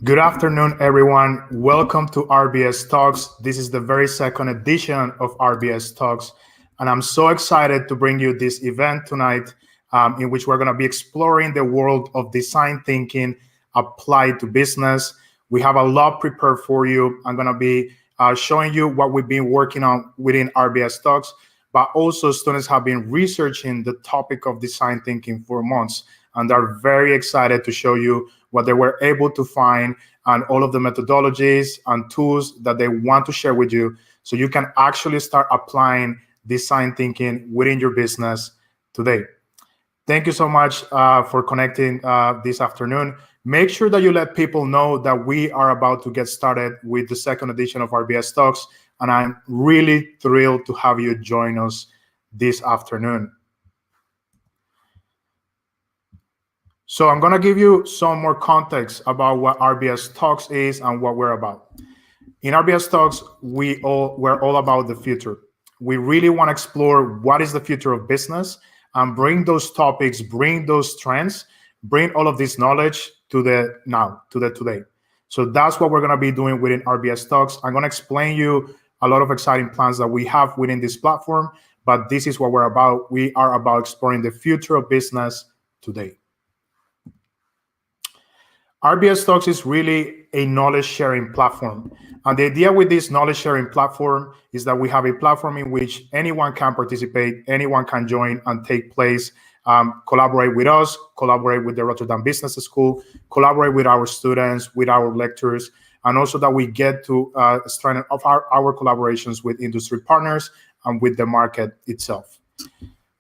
Good afternoon, everyone. Welcome to RBS Talks. This is the very second edition of RBS Talks, and I'm so excited to bring you this event tonight in which we're going to be exploring the world of design thinking applied to business. We have a lot prepared for you. I'm going to be showing you what we've been working on within RBS Talks, but also students have been researching the topic of design thinking for months, and they're very excited to show you what they were able to find and all of the methodologies and tools that they want to share with you so you can actually start applying design thinking within your business today. Thank you so much for connecting this afternoon. Make sure that you let people know that we are about to get started with the second edition of RBS Talks, and I'm really thrilled to have you join us this afternoon. So I'm going to give you some more context about what RBS Talks is and what we're about. In RBS Talks, we're all about the future. We really want to explore what is the future of business and bring those topics, bring those trends, bring all of this knowledge to the now, to the today. So that's what we're going to be doing within RBS Talks. I'm going to explain you a lot of exciting plans that we have within this platform, but this is what we're about. We are about exploring the future of business today. RBS Talks is really a knowledge sharing platform. And the idea with this knowledge sharing platform is that we have a platform in which anyone can participate, anyone can join and take place, collaborate with us, collaborate with the Rotterdam Business School, collaborate with our students, with our lecturers, and also that we get to strengthen our collaborations with industry partners and with the market itself.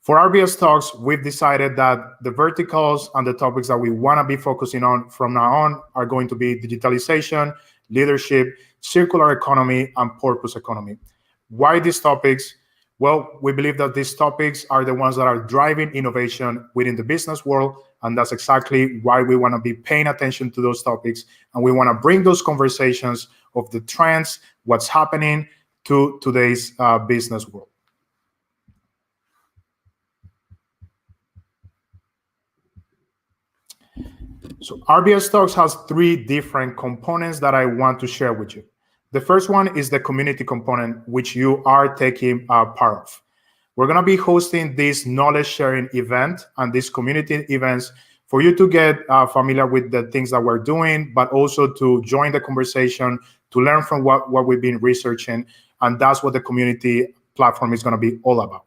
For RBS Talks, we've decided that the verticals and the topics that we want to be focusing on from now on are going to be digitalization, leadership, circular economy, and purpose economy. Why these topics? Well, we believe that these topics are the ones that are driving innovation within the business world, and that's exactly why we want to be paying attention to those topics, and we want to bring those conversations of the trends, what's happening to today's business world. So RBS Talks has three different components that I want to share with you. The first one is the community component, which you are taking part of. We're going to be hosting this knowledge sharing event and these community events for you to get familiar with the things that we're doing, but also to join the conversation, to learn from what we've been researching. And that's what the community platform is going to be all about.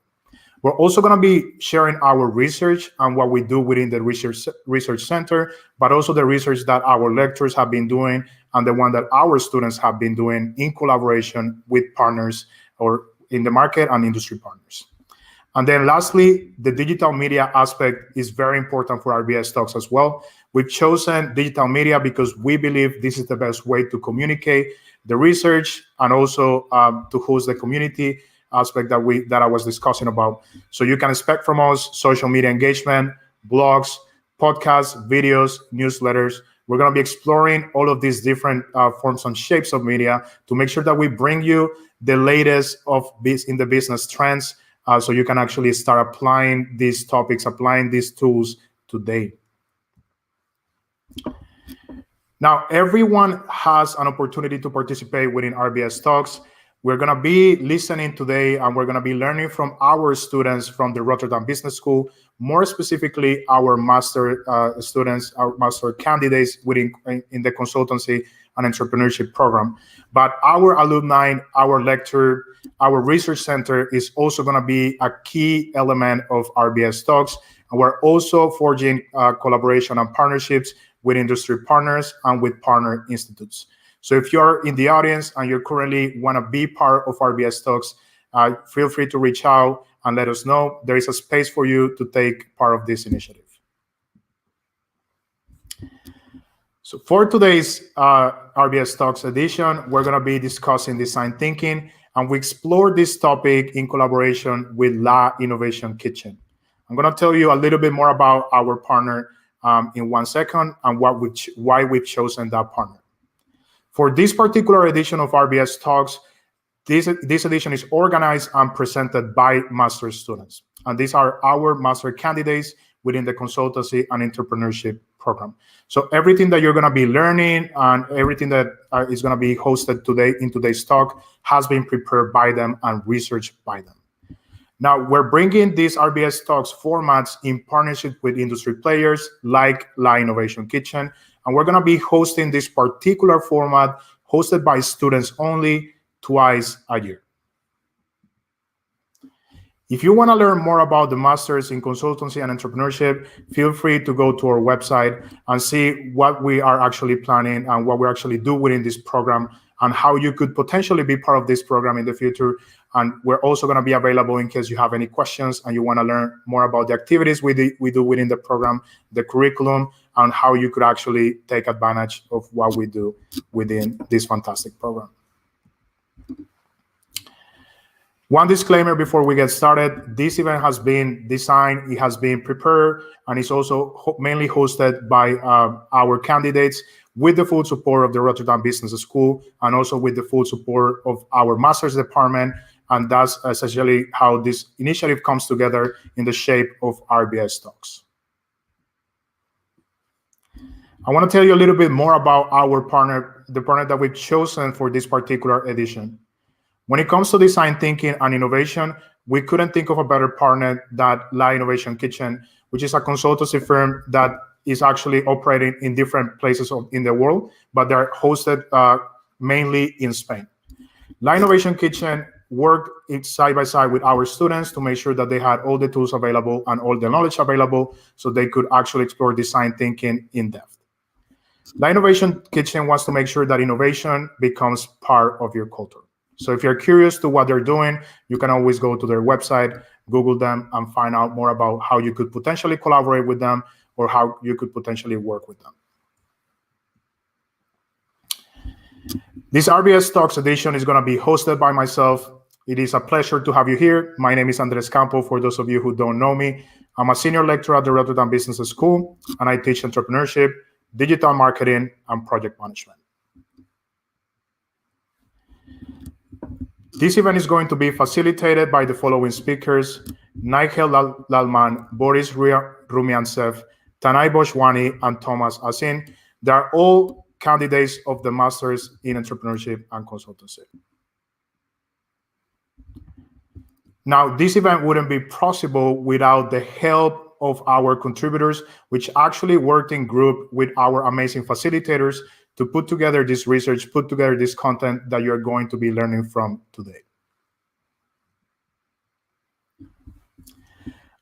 We're also going to be sharing our research and what we do within the research center, but also the research that our lecturers have been doing and the one that our students have been doing in collaboration with partners or in the market and industry partners. And then lastly, the digital media aspect is very important for RBS Talks as well. We've chosen digital media because we believe this is the best way to communicate the research and also to host the community aspect that I was discussing about. So you can expect from us social media engagement, blogs, podcasts, videos, newsletters. We're going to be exploring all of these different forms and shapes of media to make sure that we bring you the latest of this in the business trends so you can actually start applying these topics, applying these tools today. Now, everyone has an opportunity to participate within RBS Talks. We're going to be listening today and we're going to be learning from our students from the Rotterdam Business School, more specifically our master students, our master candidates in the consultancy and entrepreneurship program. But our alumni, our lecturer, our research center is also going to be a key element of RBS Talks. And we're also forging collaboration and partnerships with industry partners and with partner institutes. So if you're in the audience and you currently want to be part of RBS Talks, feel free to reach out and let us know. There is a space for you to take part of this initiative. So for today's RBS Talks edition, we're going to be discussing design thinking, and we explore this topic in collaboration with La Innovation Kitchen. I'm going to tell you a little bit more about our partner in 1 second and why we've chosen that partner. For this particular edition of RBS Talks, this edition is organized and presented by master students. And these are our master candidates within the consultancy and entrepreneurship program. So everything that you're going to be learning and everything that is going to be hosted today in today's talk has been prepared by them and researched by them. Now, we're bringing these RBS Talks formats in partnership with industry players like La Innovation Kitchen, and we're going to be hosting this particular format hosted by students only twice a year. If you want to learn more about the Masters in Consultancy and Entrepreneurship, feel free to go to our website and see what we are actually planning and what we actually do within this program and how you could potentially be part of this program in the future. And we're also going to be available in case you have any questions and you want to learn more about the activities we do within the program, the curriculum, and how you could actually take advantage of what we do within this fantastic program. One disclaimer before we get started: this event has been designed, it has been prepared, and it's also mainly hosted by our candidates with the full support of the Rotterdam Business School and also with the full support of our master's department. And that's essentially how this initiative comes together in the shape of RBS Talks. I want to tell you a little bit more about our partner, the partner that we've chosen for this particular edition. When it comes to design thinking and innovation, we couldn't think of a better partner than La Innovation Kitchen, which is a consultancy firm that is actually operating in different places in the world, but they're hosted mainly in Spain. La Innovation Kitchen worked side by side with our students to make sure that they had all the tools available and all the knowledge available so they could actually explore design thinking in depth. La Innovation Kitchen wants to make sure that innovation becomes part of your culture. So if you're curious to what they're doing, you can always go to their website, Google them, and find out more about how you could potentially collaborate with them or how you could potentially work with them. This RBS Talks edition is going to be hosted by myself. It is a pleasure to have you here. My name is Andres Campo, for those of you who don't know me. I'm a senior lecturer at the Rotterdam Business School, and I teach entrepreneurship, digital marketing, and project management. This event is going to be facilitated by the following speakers: Nigel Lalman, Boris Rumiantsev, Tanay Boshwani, and Thomas Asin. They are all candidates of the Masters in Entrepreneurship and Consultancy. Now, this event wouldn't be possible without the help of our contributors, which actually worked in group with our amazing facilitators to put together this research, put together this content that you're going to be learning from today.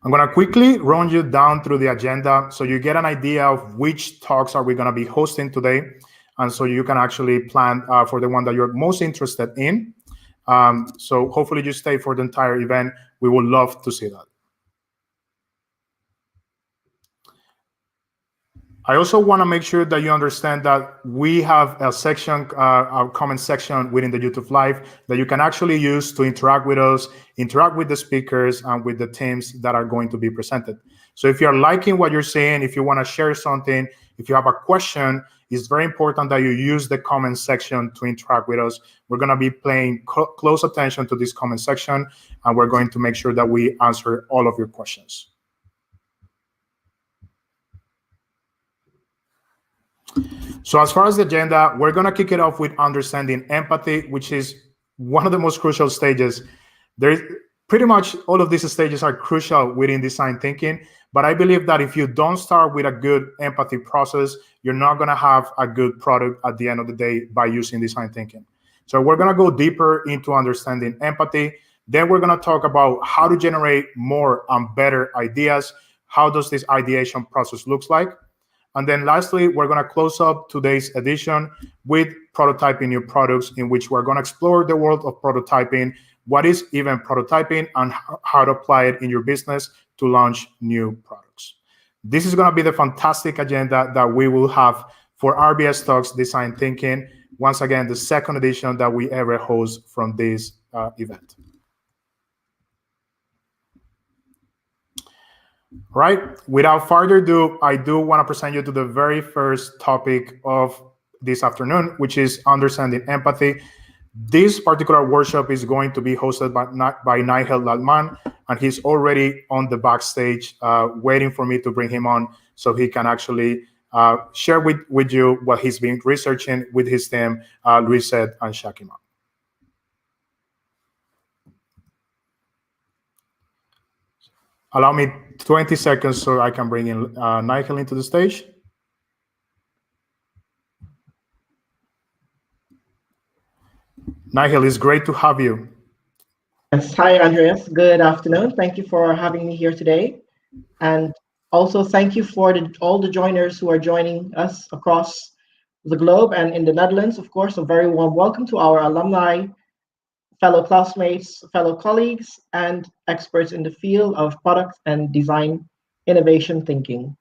I'm going to quickly run you down through the agenda so you get an idea of which talks are we going to be hosting today, and so you can actually plan for the one that you're most interested in. So hopefully you stay for the entire event. We would love to see that. I also want to make sure that you understand that we have a section, a comment section within the YouTube Live that you can actually use to interact with us, interact with the speakers, and with the teams that are going to be presented. So if you're liking what you're saying, if you want to share something, if you have a question, it's very important that you use the comment section to interact with us. We're going to be paying close attention to this comment section, and we're going to make sure that we answer all of your questions. So as far as the agenda, we're going to kick it off with understanding empathy, which is one of the most crucial stages. There's pretty much all of these stages are crucial within design thinking, but I believe that if you don't start with a good empathy process, you're not going to have a good product at the end of the day by using design thinking. So we're going to go deeper into understanding empathy. Then we're going to talk about how to generate more and better ideas. How does this ideation process looks like? And then lastly, we're going to close up today's edition with prototyping new products, in which we're going to explore the world of prototyping, what is even prototyping, and how to apply it in your business to launch new products. This is going to be the fantastic agenda that we will have for RBS Talks Design Thinking. Once again, the second edition that we ever host from this event. Right, without further ado, I do want to present you to the very first topic of this afternoon, which is understanding empathy. This particular workshop is going to be hosted by Nigel Lalman, and he's already on the backstage waiting for me to bring him on so he can actually share with you what he's been researching with his team. Luis said, and Shakima. Allow me 20 seconds so I can bring in Nigel into the stage. Nigel, it's great to have you. Yes, hi Andreas. Good afternoon. Thank you for having me here today. And also thank you for all the joiners who are joining us across the globe and in the Netherlands, of course. A very warm welcome to our alumni, fellow classmates, fellow colleagues, and experts in the field of product and design innovation thinking.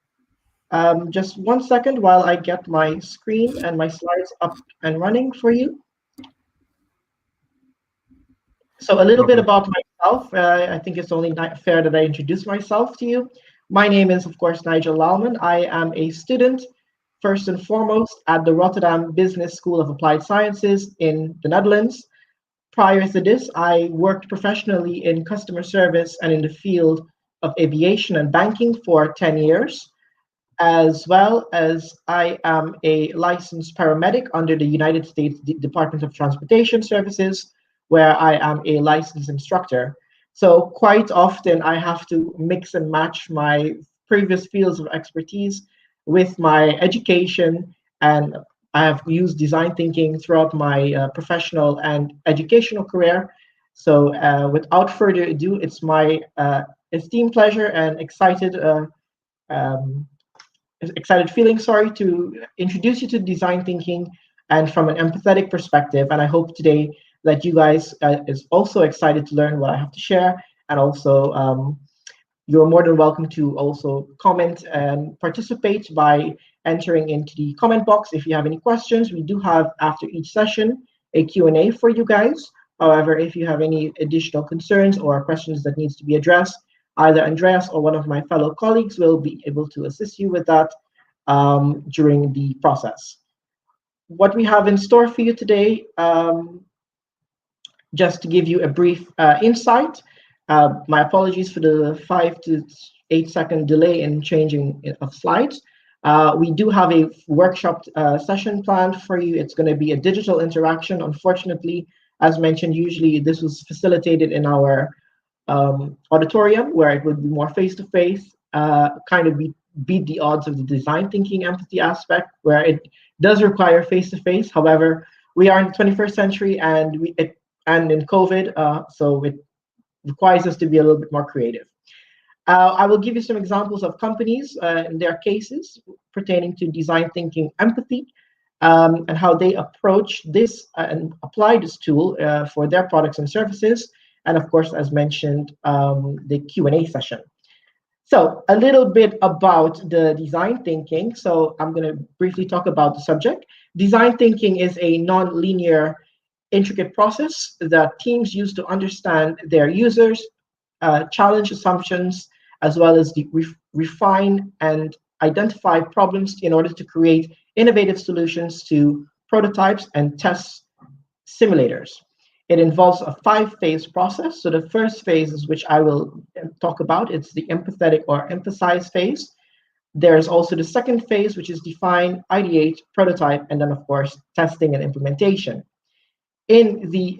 Just 1 second while I get my screen and my slides up and running for you. So a little bit about myself. I think it's only fair that I introduce myself to you. My name is, of course, Nigel Lalman. I am a student, first and foremost, at the Rotterdam Business School of Applied Sciences in the Netherlands. Prior to this, I worked professionally in customer service and in the field of aviation and banking for 10 years, as well as I am a licensed paramedic under the United States Department of Transportation Services, where I am a licensed instructor. So quite often I have to mix and match my previous fields of expertise with my education, and I have used design thinking throughout my professional and educational career. So without further ado, it's my esteemed pleasure and um, excited feeling, to introduce you to design thinking and from an empathetic perspective. And I hope today that you guys is also excited to learn what I have to share. And also, you're more than welcome to also comment and participate by entering into the comment box if you have any questions. We do have, after each session, a Q&A for you guys. However, if you have any additional concerns or questions that needs to be addressed, either Andreas or one of my fellow colleagues will be able to assist you with that during the process. What we have in store for you today, just to give you a brief insight, my apologies for the 5 to 8 second delay in changing of slides. We do have a workshop session planned for you. It's going to be a digital interaction. Unfortunately, as mentioned, usually this was facilitated in our auditorium where it would be more face-to-face, kind of beat the odds of the design thinking empathy aspect where it does require face-to-face. However, we are in the 21st century and in COVID, so it requires us to be a little bit more creative. I will give you some examples of companies and their cases pertaining to design thinking empathy, and how they approach this and apply this tool for their products and services. And of course, as mentioned, the Q&A session. So a little bit about the design thinking. So I'm going to briefly talk about the subject. Design thinking is a non-linear, intricate process that teams use to understand their users, challenge assumptions, as well as refine and identify problems in order to create innovative solutions to prototypes and test simulators. It involves a 5-phase process. So the first phase is which I will talk about. It's the empathetic or emphasize phase. There's also the second phase, which is define, ideate, prototype, and then of course, testing and implementation. In the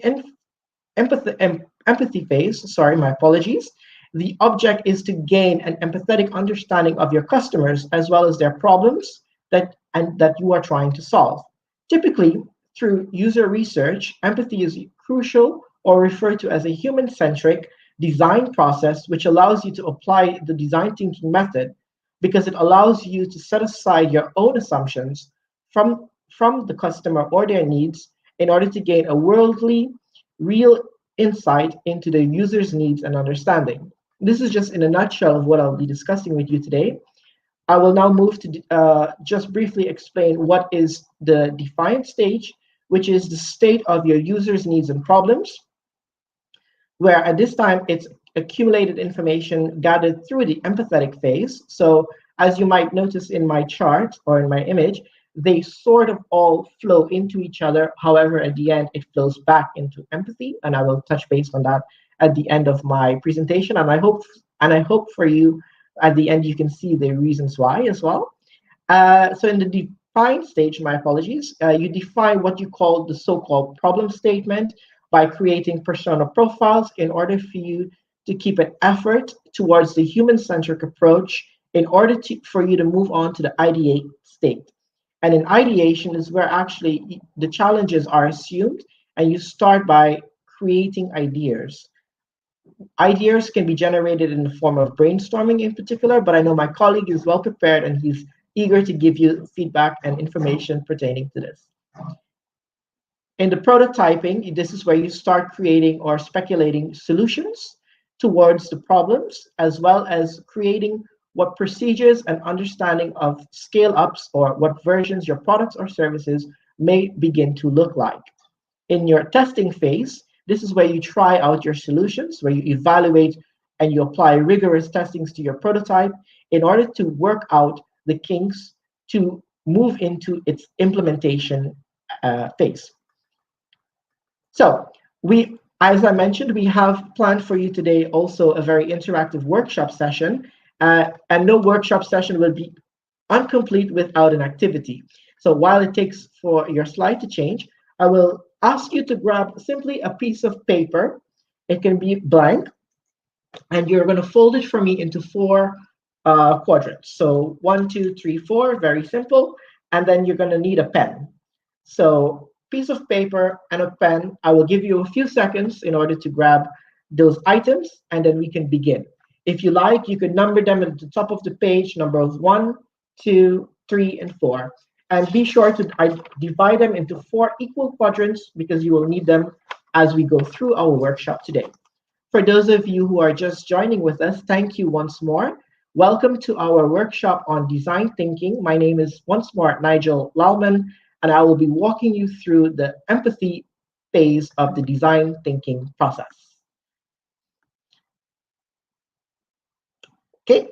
empathy phase, my apologies, the object is to gain an empathetic understanding of your customers as well as their problems that you are trying to solve. Typically, through user research, empathy is crucial or referred to as a human-centric design process, which allows you to apply the design thinking method because it allows you to set aside your own assumptions from the customer or their needs in order to gain a worldly, real insight into the user's needs and understanding. This is just in a nutshell of what I'll be discussing with you today. I will now move to just briefly explain what is the define stage, which is the state of your user's needs and problems, where at this time it's accumulated information gathered through the empathetic phase. So as you might notice in my chart or in my image, they sort of all flow into each other. However, at the end, it flows back into empathy, and I will touch base on that at the end of my presentation, and I hope for you at the end you can see the reasons why as well. So in the define stage, my apologies, you define what you call the so-called problem statement by creating persona profiles in order for you to keep an effort towards the human-centric approach in order for you to move on to the ideate state. And in ideation is where actually the challenges are assumed, and you start by creating ideas. Ideas can be generated in the form of brainstorming in particular, but I know my colleague is well prepared and he's eager to give you feedback and information pertaining to this. In the prototyping, this is where you start creating or speculating solutions towards the problems, as well as creating what procedures and understanding of scale ups or what versions your products or services may begin to look like. In your testing phase, this is where you try out your solutions, where you evaluate and you apply rigorous testings to your prototype in order to work out the kinks to move into its implementation phase. So as I mentioned, we have planned for you today also a very interactive workshop session, and no workshop session will be incomplete without an activity. So while it takes for your slide to change, I will ask you to grab simply a piece of paper. It can be blank, and you're going to fold it for me into four quadrants. So 1, 2, 3, 4, very simple. And then you're going to need a pen. So piece of paper and a pen. I will give you a few seconds in order to grab those items, and then we can begin. If you like, you can number them at the top of the page, numbers 1, 2, 3, and 4. And be sure to divide them into 4 equal quadrants because you will need them as we go through our workshop today. For those of you who are just joining with us, thank you once more. Welcome to our workshop on design thinking. My name is once more Nigel Lalman, and I will be walking you through the empathy phase of the design thinking process. Okay,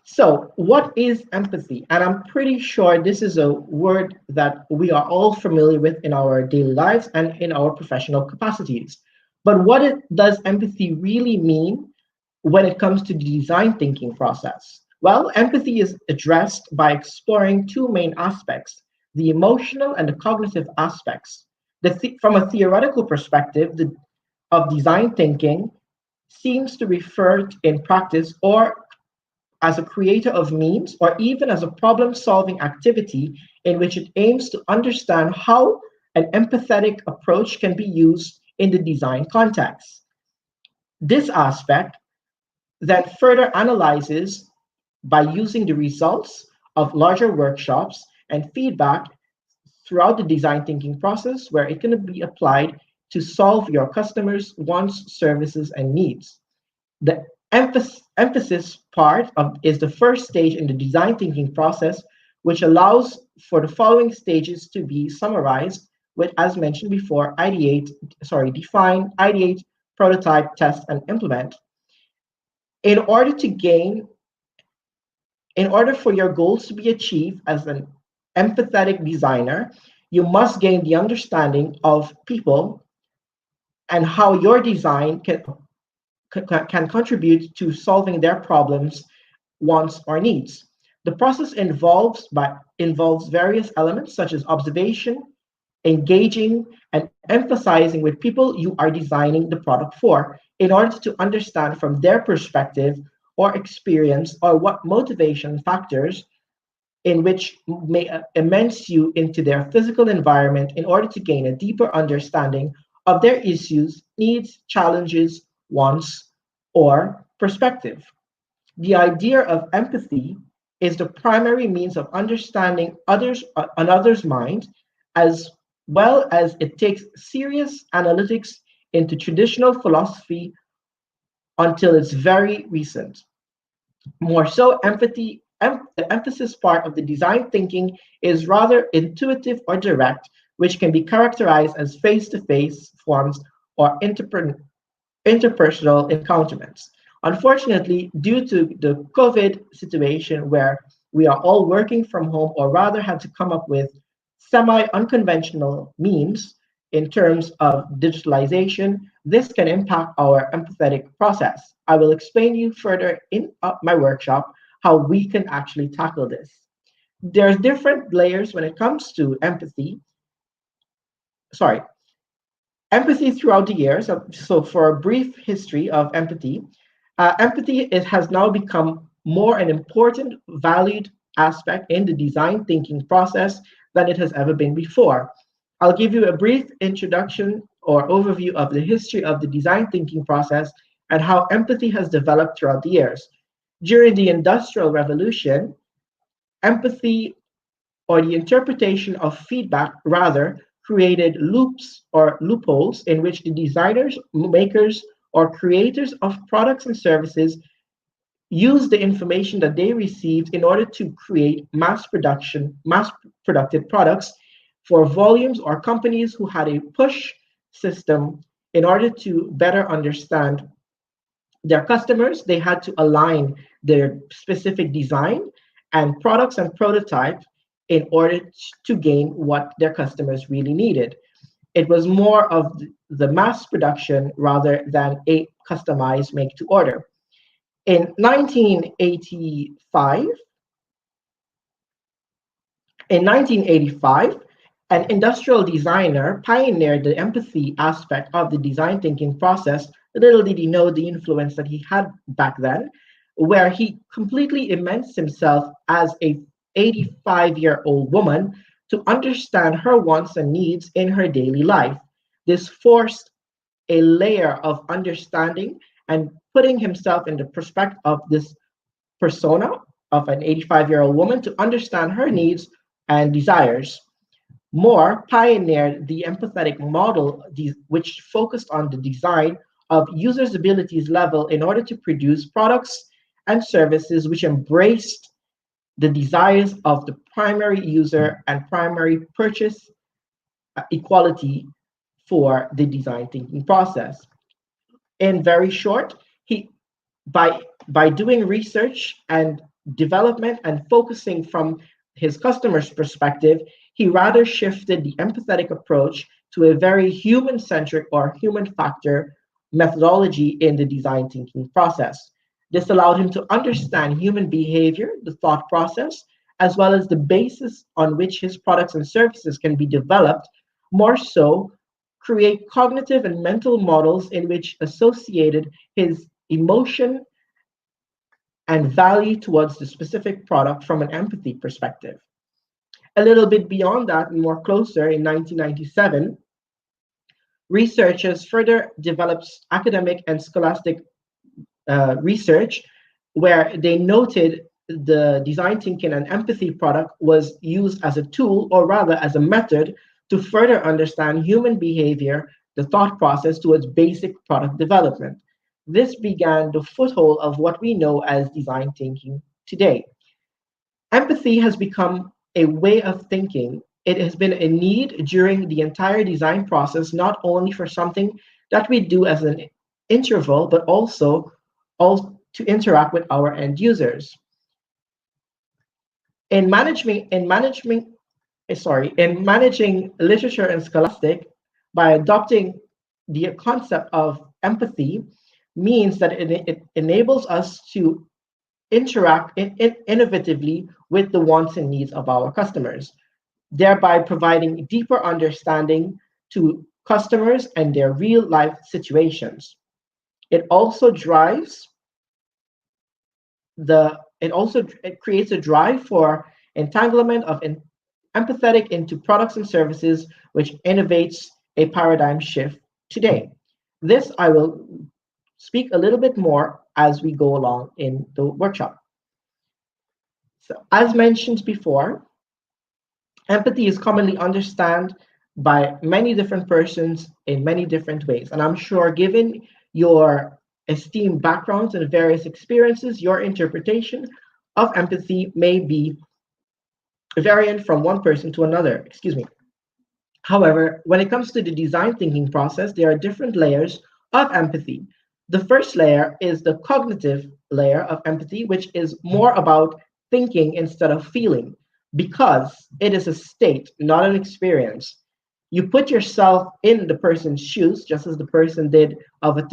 so what is empathy? And I'm pretty sure this is a word that we are all familiar with in our daily lives and in our professional capacities. But what does empathy really mean when it comes to the design thinking process? Well, empathy is addressed by exploring 2 main aspects, the emotional and the cognitive aspects. From a theoretical perspective of design thinking seems to refer in practice or as a creator of means or even as a problem-solving activity in which it aims to understand how an empathetic approach can be used in the design context. This aspect then further analyzes by using the results of larger workshops and feedback throughout the design thinking process where it can be applied to solve your customers' wants, services, and needs. The emphasis part is the first stage in the design thinking process, which allows for the following stages to be summarized with, as mentioned before, define, ideate, prototype, test, and implement. In order for your goals to be achieved as an empathetic designer, you must gain the understanding of people and how your design can contribute to solving their problems, wants, or needs. The process involves various elements such as observation, engaging, and emphasizing with people you are designing the product for in order to understand from their perspective or experience or what motivation factors in which may immerse you into their physical environment in order to gain a deeper understanding of their issues, needs, challenges, wants, or perspective. The idea of empathy is the primary means of understanding another's mind, as well as it takes serious analytics into traditional philosophy until it's very recent. More so, the emphasis part of the design thinking is rather intuitive or direct, which can be characterized as face-to-face forms or interpersonal encounterments. Unfortunately, due to the COVID situation where we are all working from home or rather had to come up with semi-unconventional means in terms of digitalization, this can impact our empathetic process. I will explain you further in my workshop how we can actually tackle this. There's different layers when it comes to empathy. Sorry, empathy throughout the years. So, for a brief history of empathy, has now become more an important, valued aspect in the design thinking process than it has ever been before. I'll give you a brief introduction or overview of the history of the design thinking process and how empathy has developed throughout the years. During the Industrial Revolution, empathy, or the interpretation of feedback, rather, created loops or loopholes in which the designers, makers, or creators of products and services used the information that they received in order to create mass productive products for volumes or companies who had a push system. In order to better understand their customers, they had to align their specific design and products and prototype in order to gain what their customers really needed. It was more of the mass production rather than a customized make to order. In 1985, an industrial designer pioneered the empathy aspect of the design thinking process. Little did he know the influence that he had back then, where he completely immersed himself as a 85-year-old woman to understand her wants and needs in her daily life. This forced a layer of understanding and putting himself in the perspective of this persona of an 85-year-old woman to understand her needs and desires. Moore pioneered the empathetic model, which focused on the design of users' abilities level in order to produce products and services which embraced the desires of the primary user and primary purchase equality for the design thinking process. In very short, he by doing research and development and focusing from his customer's perspective, he rather shifted the empathetic approach to a very human-centric or human factor methodology in the design thinking process. This allowed him to understand human behavior, the thought process, as well as the basis on which his products and services can be developed, more so create cognitive and mental models in which associated his emotion and value towards the specific product from an empathy perspective. A little bit beyond that, and more closer, in 1997, researchers further developed academic and scholastic research where they noted the design thinking and empathy product was used as a tool, or rather as a method, to further understand human behavior, the thought process towards basic product development. This began the foothold of what we know as design thinking today. Empathy has become a way of thinking. It has been a need during the entire design process, not only for something that we do as an interval, but also to interact with our end users. In managing literature and scholastic, by adopting the concept of empathy means that it enables us to interact innovatively with the wants and needs of our customers, thereby providing deeper understanding to customers and their real life situations. It also creates a drive for entanglement of empathetic into products and services, which innovates a paradigm shift today. This I will speak a little bit more as we go along in the workshop. So, as mentioned before, empathy is commonly understood by many different persons in many different ways. And I'm sure, given your esteemed backgrounds and various experiences, your interpretation of empathy may be variant from one person to another. Excuse me. However, when it comes to the design thinking process, there are different layers of empathy. The first layer is the cognitive layer of empathy, which is more about thinking instead of feeling, because it is a state, not an experience. You put yourself in the person's shoes, just as the person did of an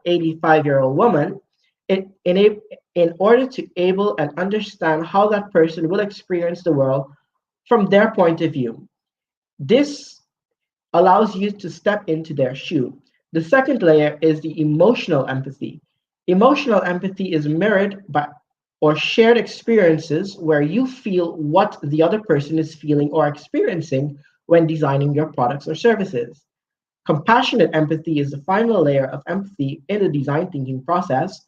85-year-old woman, in order to able and understand how that person will experience the world from their point of view. This allows you to step into their shoe. The second layer is the emotional empathy. Emotional empathy is mirrored by or shared experiences where you feel what the other person is feeling or experiencing when designing your products or services. Compassionate empathy is the final layer of empathy in the design thinking process.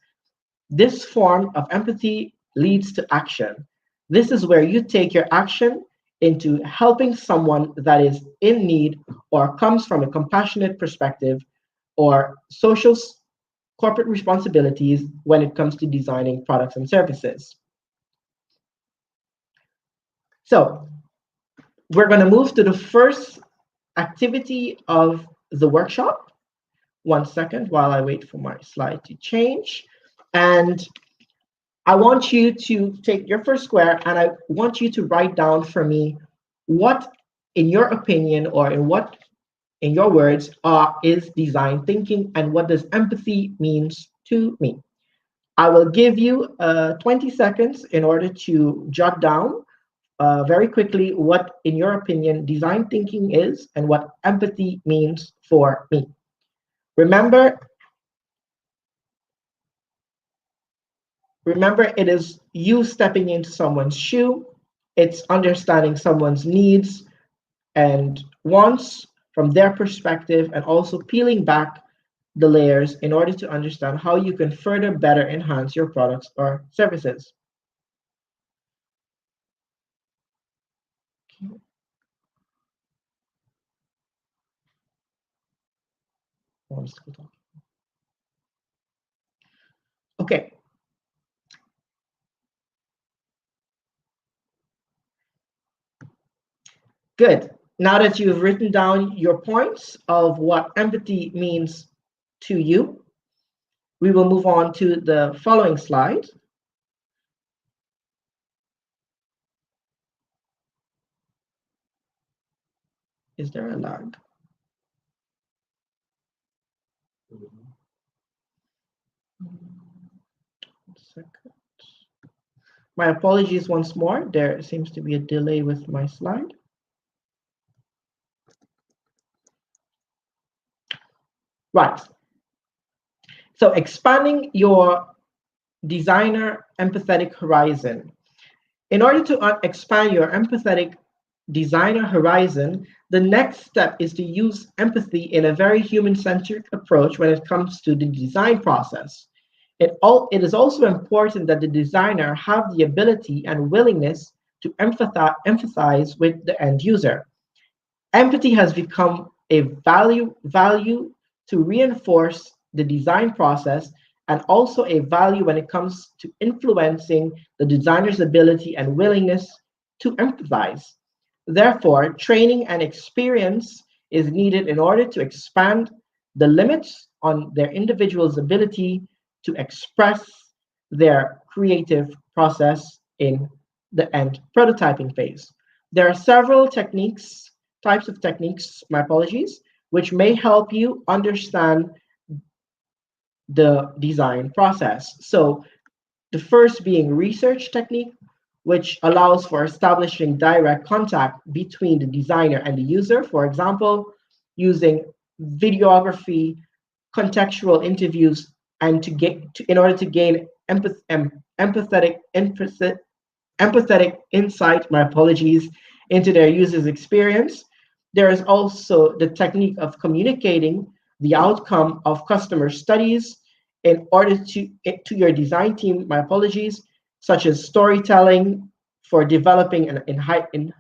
This form of empathy leads to action. This is where you take your action into helping someone that is in need or comes from a compassionate perspective or corporate responsibilities when it comes to designing products and services. So we're going to move to the first activity of the workshop. 1 second while I wait for my slide to change. And I want you to take your first square and I want you to write down for me what, in your opinion, or in your words, is design thinking and what does empathy means to me. I will give you 20 seconds in order to jot down very quickly what, in your opinion, design thinking is and what empathy means for me. Remember, it is you stepping into someone's shoe. It's understanding someone's needs and wants from their perspective and also peeling back the layers in order to understand how you can further better enhance your products or services. Okay. Good. Now that you've written down your points of what empathy means to you, we will move on to the following slide. Is there a lag? Second. My apologies once more. There seems to be a delay with my slide. Right. So expanding your designer empathetic horizon. In order to expand your empathetic designer horizon, the next step is to use empathy in a very human-centric approach when it comes to the design process. It is also important that the designer have the ability and willingness to empathize with the end user. Empathy has become a value to reinforce the design process and also a value when it comes to influencing the designer's ability and willingness to empathize. Therefore, training and experience is needed in order to expand the limits on their individual's ability to express their creative process in the end prototyping phase. There are several types of techniques, my apologies, which may help you understand the design process. So the first being research technique, which allows for establishing direct contact between the designer and the user. For example, using videography, contextual interviews, and in order to gain empathetic insight, my apologies, into their user's experience. There is also the technique of communicating the outcome of customer studies in order to your design team, my apologies, such as storytelling for developing an heightened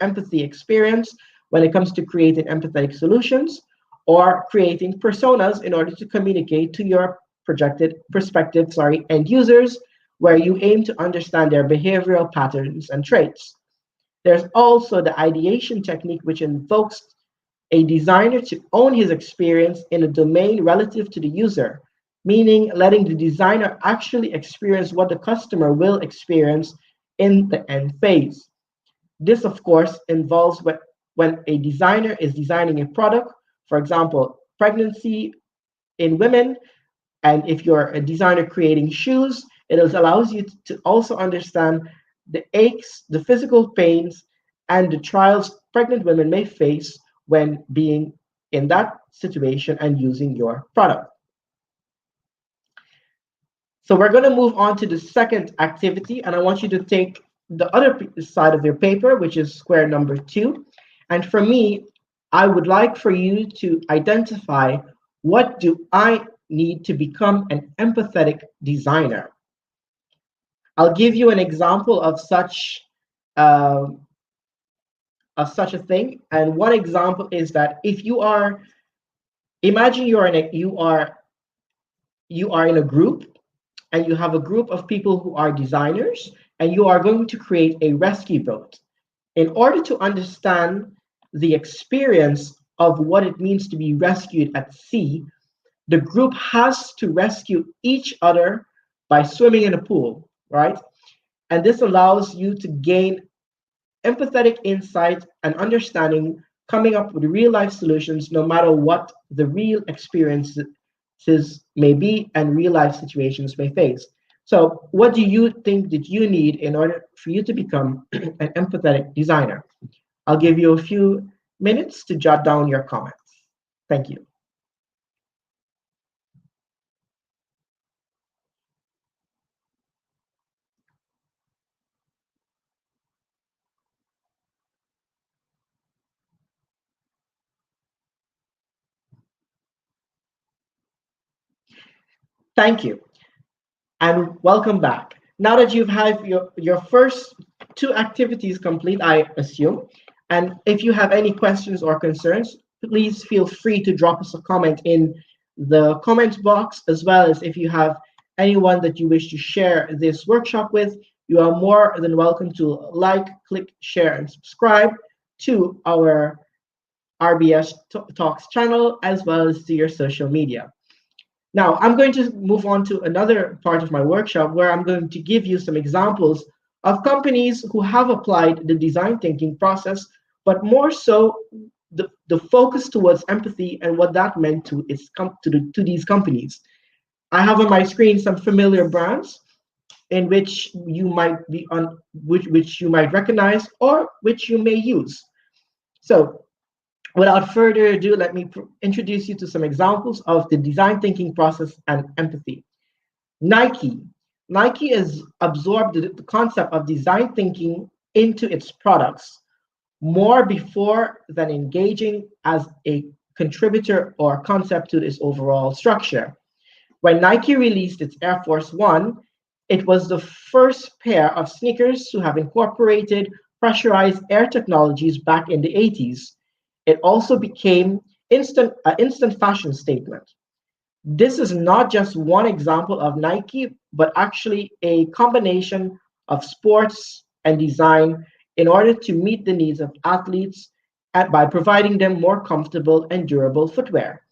empathy experience when it comes to creating empathetic solutions, or creating personas in order to communicate to your prospective end users, where you aim to understand their behavioral patterns and traits. There's also the ideation technique, which invokes a designer to own his experience in a domain relative to the user, meaning letting the designer actually experience what the customer will experience in the end phase. This, of course, involves when a designer is designing a product, for example, pregnancy in women, and if you're a designer creating shoes, it allows you to also understand the aches, the physical pains, and the trials pregnant women may face when being in that situation and using your product. So we're going to move on to the second activity, and I want you to take the other side of your paper, which is square number 2. And for me, I would like for you to identify, what do I need to become an empathetic designer? I'll give you an example uh, of such a thing. And one example is that if you are, imagine you are in a group, and you have a group of people who are designers, and you are going to create a rescue boat. In order to understand the experience of what it means to be rescued at sea, the group has to rescue each other by swimming in a pool, right? And this allows you to gain empathetic insight and understanding, coming up with real life solutions no matter what the real experiences may be and real life situations may face. So, what do you think that you need in order for you to become an empathetic designer? I'll give you a few minutes to jot down your comments. Thank you. Thank you. And welcome back. Now that you've had your first two activities complete, I assume, and if you have any questions or concerns, please feel free to drop us a comment in the comment box, as well as if you have anyone that you wish to share this workshop with, you are more than welcome to like, click, share, and subscribe to our RBS Talks channel, as well as to your social media. Now, I'm going to move on to another part of my workshop where I'm going to give you some examples of companies who have applied the design thinking process, but more so the focus towards empathy and what that meant to these companies. I have on my screen some familiar brands in which you might be on which you might recognize or which you may use. So without further ado, let me introduce you to some examples of the design thinking process and empathy. Nike. Nike has absorbed the concept of design thinking into its products more before than engaging as a contributor or concept to its overall structure. When Nike released its Air Force One, it was the first pair of sneakers to have incorporated pressurized air technologies back in the 80s. It also became an instant fashion statement. This is not just one example of Nike, but actually a combination of sports and design in order to meet the needs of athletes by providing them more comfortable and durable footwear.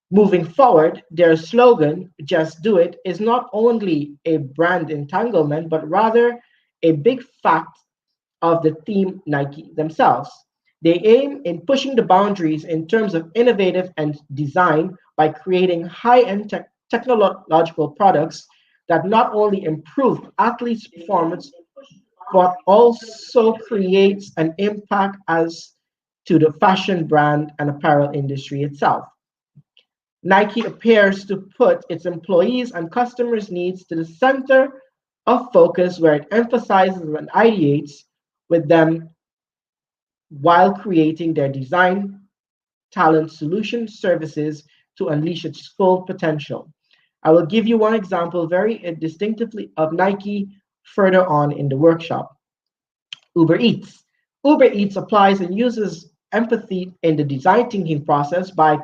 Moving forward, their slogan, "Just Do It," is not only a brand entanglement, but rather a big fact of the team Nike themselves. They aim in pushing the boundaries in terms of innovative and design by creating high-end technological products that not only improve athletes' performance, but also creates an impact as to the fashion brand and apparel industry itself. Nike appears to put its employees and customers' needs to the center of focus, where it emphasizes and ideates with them while creating their design, talent, solution services to unleash its full potential. I will give you one example very distinctively of Nike further on in the workshop. Uber Eats. Uber Eats applies and uses empathy in the design thinking process by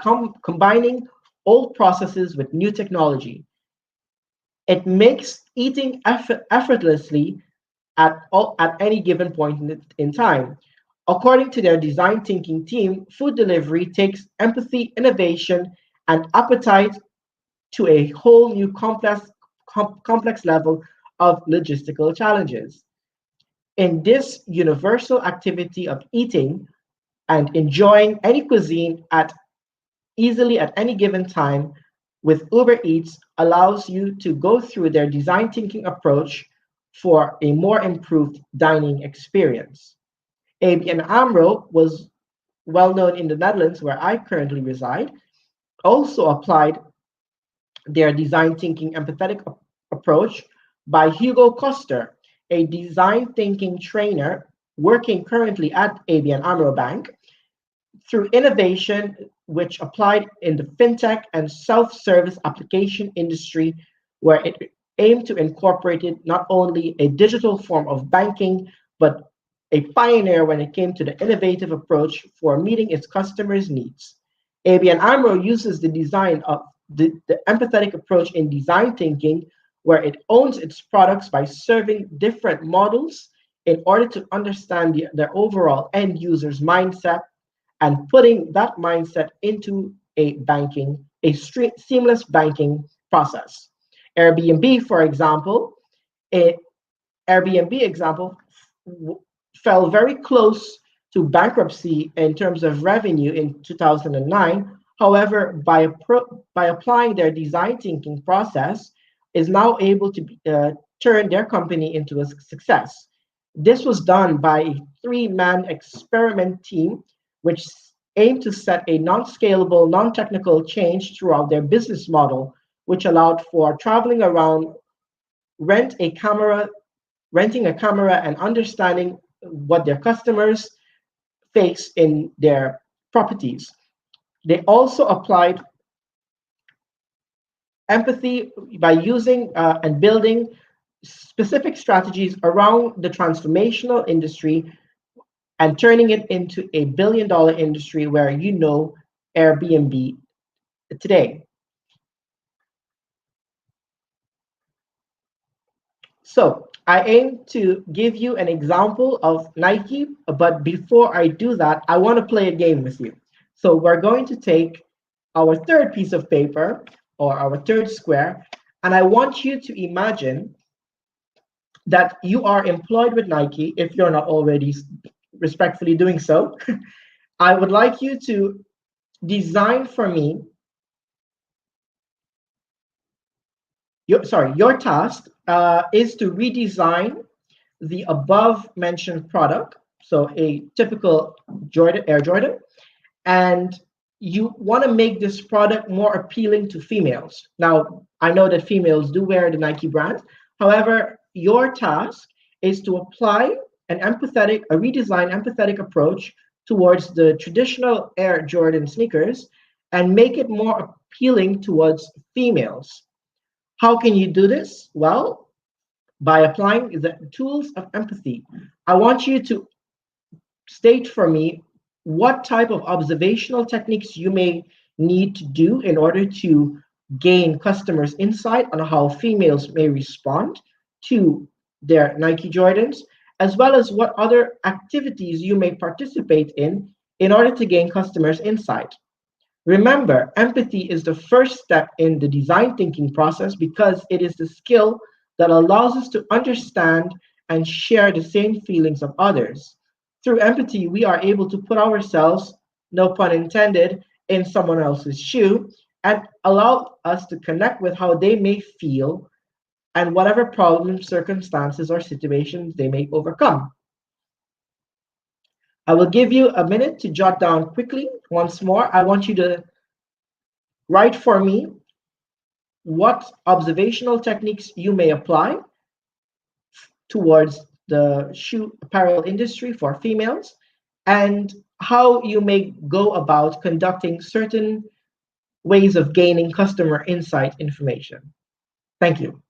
combining old processes with new technology. It makes eating effortlessly at any given point in time. According to their design thinking team, food delivery takes empathy, innovation, and appetite to a whole new complex level of logistical challenges. In this universal activity of eating, and enjoying any cuisine at easily at any given time with Uber Eats allows you to go through their design thinking approach for a more improved dining experience. ABN AMRO was well known in the Netherlands, where I currently reside, also applied their design thinking empathetic approach by Hugo Koster, a design thinking trainer working currently at ABN AMRO Bank, through innovation which applied in the fintech and self-service application industry, where it aimed to incorporate it not only a digital form of banking, but a pioneer when it came to the innovative approach for meeting its customers' needs. ABN AMRO uses the design of the empathetic approach in design thinking, where it owns its products by serving different models in order to understand their overall end user's mindset and putting that mindset into a seamless banking process. Airbnb, for example, a Airbnb example fell very close to bankruptcy in terms of revenue in 2009. However, by applying their design thinking process, is now able to turn their company into a success. This was done by a three-man experiment team, which aimed to set a non-scalable, non-technical change throughout their business model, which allowed for traveling around, rent a camera, renting a camera, and understanding what their customers face in their properties. They also applied empathy by using and building specific strategies around the transformational industry and turning it into a billion-dollar industry where you know Airbnb today. So I aim to give you an example of Nike, but before I do that, I want to play a game with you. So we're going to take our third piece of paper or our third square, and I want you to imagine that you are employed with Nike, if you're not already respectfully doing so. I would like you to design for me your task is to redesign the above mentioned product, so a typical Air Jordan, and you want to make this product more appealing to females. Now, I know that females do wear the Nike brand. However, your task is to apply a redesigned empathetic approach towards the traditional Air Jordan sneakers and make it more appealing towards females. How can you do this? Well, by applying the tools of empathy. I want you to state for me what type of observational techniques you may need to do in order to gain customers' insight on how females may respond to their Nike Jordans, as well as what other activities you may participate in order to gain customers' insight. Remember, empathy is the first step in the design thinking process because it is the skill that allows us to understand and share the same feelings of others. Through empathy, we are able to put ourselves, no pun intended, in someone else's shoe and allow us to connect with how they may feel and whatever problems, circumstances, or situations they may overcome. I will give you a minute to jot down quickly. Once more, I want you to write for me what observational techniques you may apply towards the shoe apparel industry for females and how you may go about conducting certain ways of gaining customer insight information. Thank you.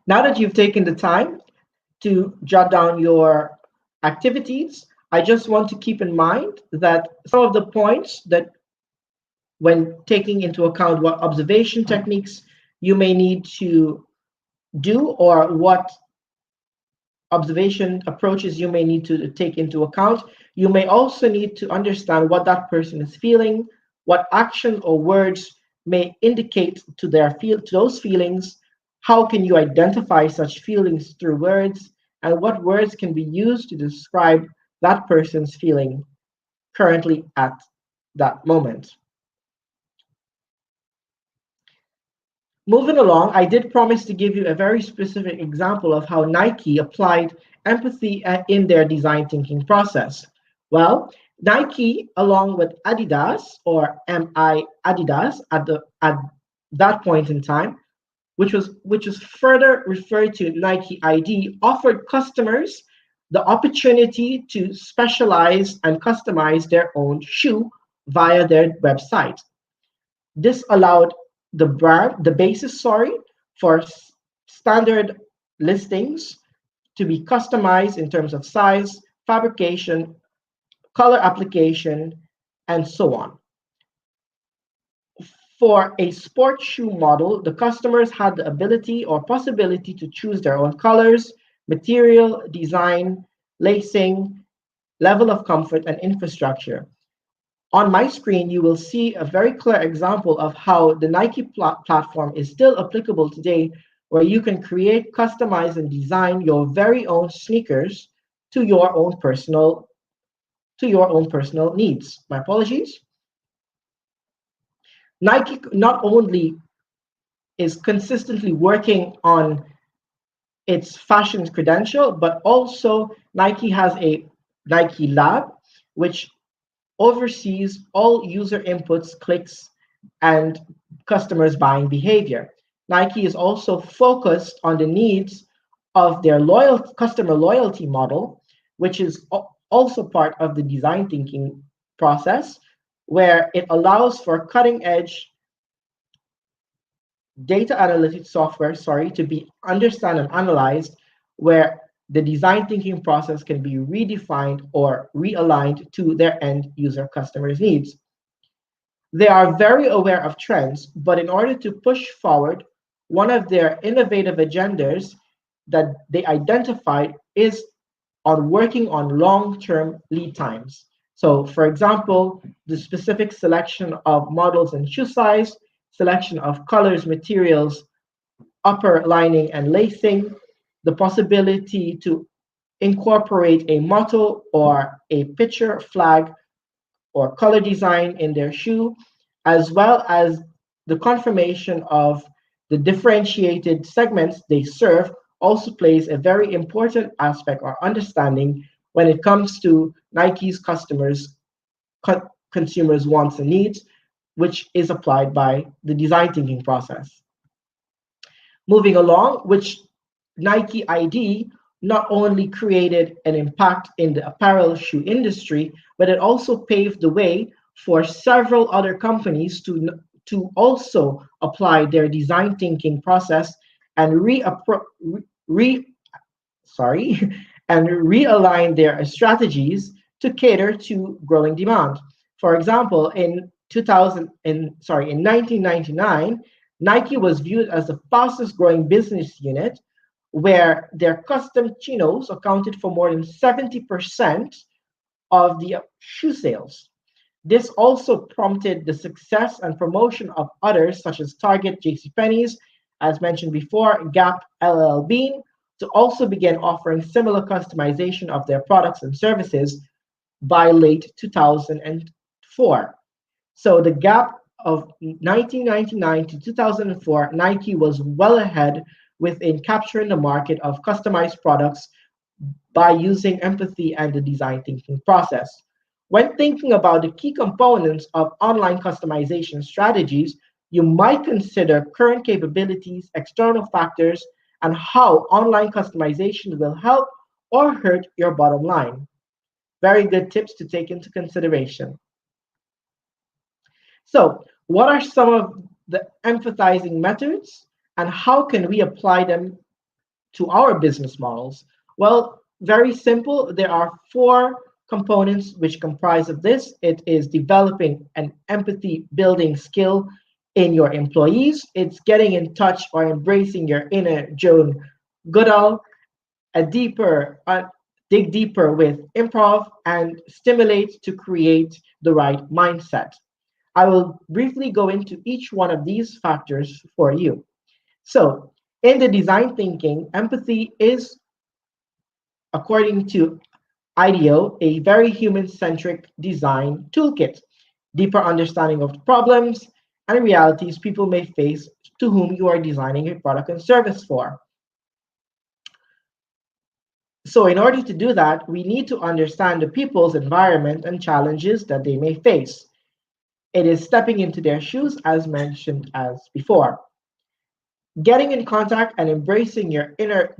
Now that you've taken the time to jot down your activities, I just want to keep in mind that some of the points that when taking into account what observation techniques you may need to do or what observation approaches you may need to take into account. You may also need to understand what that person is feeling, what actions or words may indicate to those feelings. How can you identify such feelings through words, and what words can be used to describe that person's feeling currently at that moment. Moving along, I did promise to give you a very specific example of how Nike applied empathy in their design thinking process. Well, Nike, along with Adidas, or MI Adidas, at that point in time, which was further referred to Nike ID, offered customers the opportunity to specialize and customize their own shoe via their website. This allowed the basis, for standard listings to be customized in terms of size, fabrication, color application, and so on. For a sports shoe model, the customers had the ability or possibility to choose their own colors, material, design, lacing, level of comfort, and infrastructure. On my screen, you will see a very clear example of how the Nike platform is still applicable today, where you can create, customize, and design your very own sneakers to your own personal needs. My apologies. Nike not only is consistently working on its fashion credential, but also Nike has a Nike Lab, which oversees all user inputs, clicks, and customers' buying behavior. Nike is also focused on the needs of their customer loyalty model, which is also part of the design thinking process, where it allows for cutting edge data analytics software, to be understood and analyzed, where the design thinking process can be redefined or realigned to their end user customers' needs. They are very aware of trends, but in order to push forward, one of their innovative agendas that they identified is on working on long-term lead times. So, for example, the specific selection of models and shoe size, selection of colors, materials, upper lining and lacing, the possibility to incorporate a motto or a picture, flag, or color design in their shoe, as well as the confirmation of the differentiated segments they serve, also plays a very important aspect or understanding when it comes to Nike's consumers' wants and needs, which is applied by the design thinking process. Moving along, which Nike ID not only created an impact in the apparel shoe industry, but it also paved the way for several other companies to also apply their design thinking process and and realign their strategies to cater to growing demand. For example, in 1999, Nike was viewed as the fastest growing business unit, where their custom chinos accounted for more than 70% of the shoe sales. This also prompted the success and promotion of others such as Target, JCPenney's, as mentioned before, Gap, LL Bean, to also begin offering similar customization of their products and services by late 2004. So the gap of 1999 to 2004, Nike was well ahead within capturing the market of customized products by using empathy and the design thinking process. When thinking about the key components of online customization strategies, you might consider current capabilities, external factors, and how online customization will help or hurt your bottom line. Very good tips to take into consideration. So, what are some of the empathizing methods, and how can we apply them to our business models? Well, very simple. There are four components which comprise of this. It is developing an empathy building skill in your employees. It's getting in touch or embracing your inner Joan Goodall a deeper, dig deeper with improv, and stimulate to create the right mindset. I will briefly go into each one of these factors for you. So, in the design thinking, empathy is, according to IDEO, a very human centric design toolkit, deeper understanding of the problems and realities people may face to whom you are designing a product and service for. So, in order to do that, we need to understand the people's environment and challenges that they may face. It is stepping into their shoes, as mentioned as before. Getting in contact and embracing your inner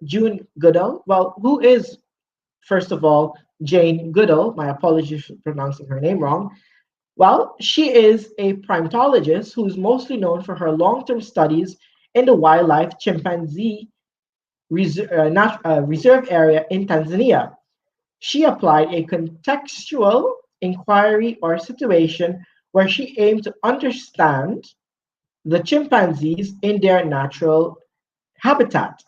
June Goodall. Well, who is, first of all, Jane Goodall? My apologies for pronouncing her name wrong. Well, she is a primatologist who's mostly known for her long term studies in the wildlife chimpanzee reserve area in Tanzania. She applied a contextual inquiry or situation where she aimed to understand the chimpanzees in their natural habitat.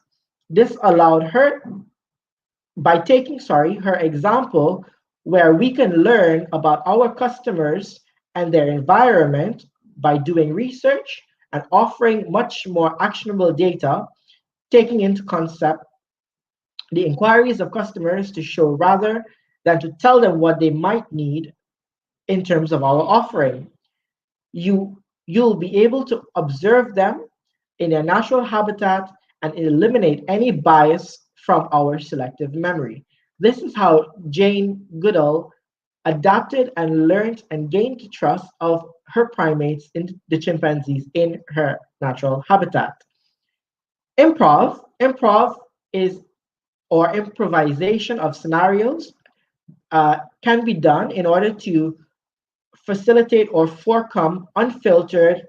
This allowed her, by taking, her example, where we can learn about our customers and their environment by doing research and offering much more actionable data, taking into concept the inquiries of customers to show rather than to tell them what they might need in terms of our offering. You'll be able to observe them in their natural habitat and eliminate any bias from our selective memory. This is how Jane Goodall adapted and learned and gained the trust of her primates in the chimpanzees in her natural habitat. Improv is or improvisation of scenarios can be done in order to facilitate or forecome unfiltered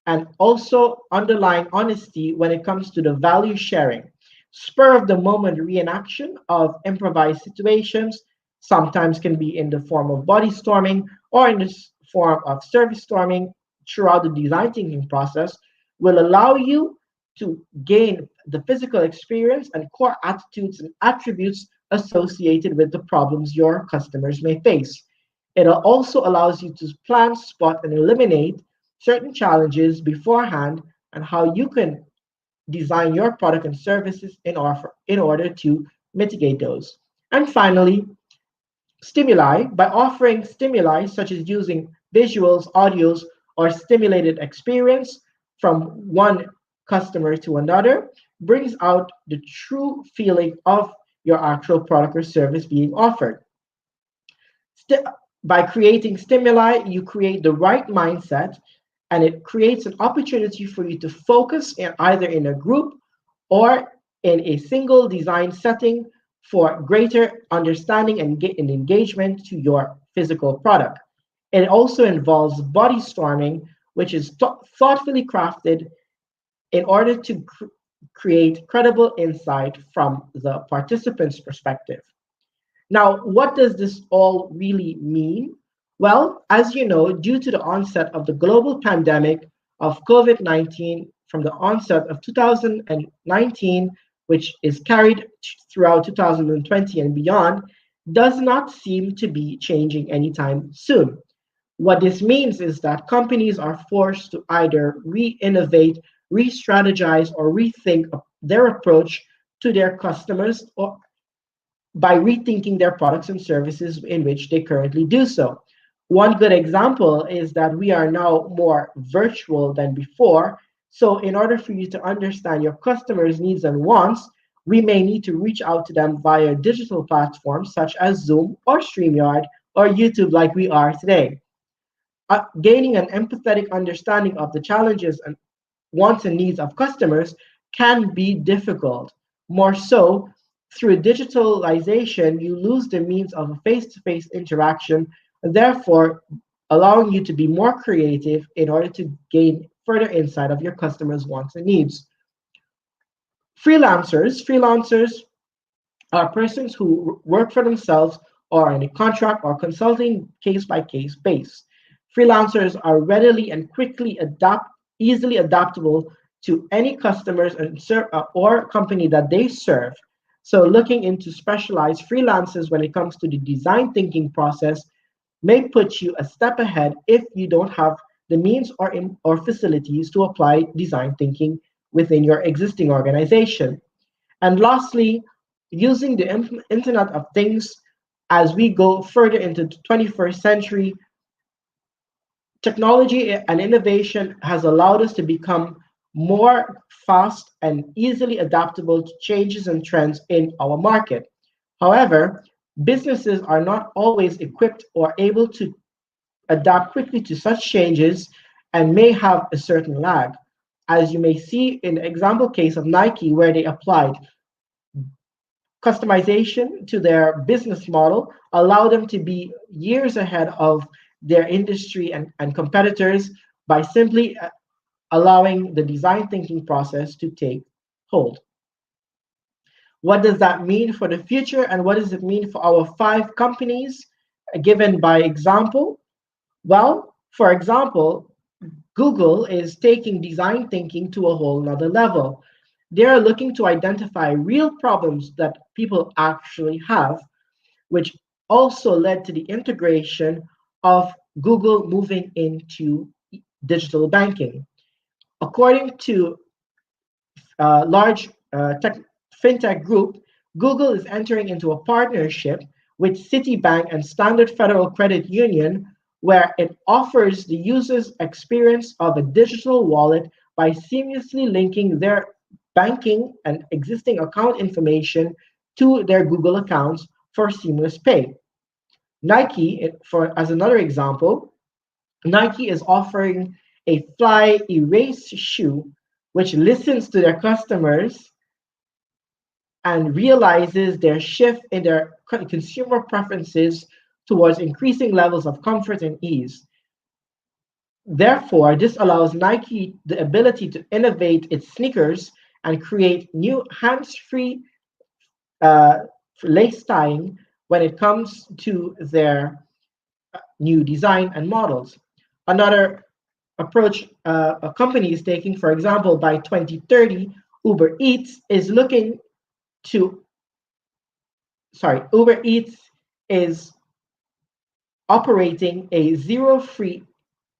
and also underlying honesty when it comes to the value sharing. Spur of the moment reenaction of improvised situations sometimes can be in the form of body storming or in the form of service storming throughout the design thinking process will allow you to gain the physical experience and core attitudes and attributes associated with the problems your customers may face. It also allows you to plan, spot, and eliminate certain challenges beforehand and how you can design your product and services in order to mitigate those. And finally, stimuli. By offering stimuli such as using visuals, audios, or stimulated experience from one customer to another brings out the true feeling of your actual product or service being offered. Sti- by creating stimuli, you create the right mindset and it creates an opportunity for you to focus either in a group or in a single design setting for greater understanding and engagement to your physical product. It also involves body storming, which is thoughtfully crafted in order to create credible insight from the participant's perspective. Now, what does this all really mean? Well, as you know, due to the onset of the global pandemic of COVID 19 from the onset of 2019, which is carried throughout 2020 and beyond, does not seem to be changing anytime soon. What this means is that companies are forced to either re innovate, re strategize, or rethink their approach to their customers or by rethinking their products and services in which they currently do so. One good example is that we are now more virtual than before. So, in order for you to understand your customers' needs and wants, we may need to reach out to them via digital platforms such as Zoom or StreamYard or YouTube, like we are today. Gaining an empathetic understanding of the challenges and wants and needs of customers can be difficult. More so, through digitalization, you lose the means of a face to face interaction, therefore, allowing you to be more creative in order to gain further insight of your customers' wants and needs. Freelancers are persons who work for themselves or in a contract or consulting case by case base. Freelancers are readily and easily adaptable to any customers and or company that they serve. So looking into specialized freelancers when it comes to the design thinking process may put you a step ahead if you don't have the means or facilities to apply design thinking within your existing organization. And lastly, using the Internet of Things as we go further into the 21st century, technology and innovation has allowed us to become more fast and easily adaptable to changes and trends in our market. However, businesses are not always equipped or able to adapt quickly to such changes and may have a certain lag. As you may see in the example case of Nike, where they applied customization to their business model, allow them to be years ahead of their industry and competitors by simply allowing the design thinking process to take hold. What does that mean for the future, and what does it mean for our five companies given by example? Well, for example, Google is taking design thinking to a whole nother level. They are looking to identify real problems that people actually have, which also led to the integration of Google moving into digital banking. According to large fintech group, Google is entering into a partnership with Citibank and Standard Federal Credit Union, where it offers the user's experience of a digital wallet by seamlessly linking their banking and existing account information to their Google accounts for seamless pay. Nike, for as another example, Nike is offering a fly erase shoe which listens to their customers and realizes their shift in their consumer preferences towards increasing levels of comfort and ease. Therefore, this allows Nike the ability to innovate its sneakers and create new hands-free uh, lace tying when it comes to their new design and models. Another approach a company is taking, for example, by 2030, Uber Eats is looking to, Uber Eats is operating a zero-free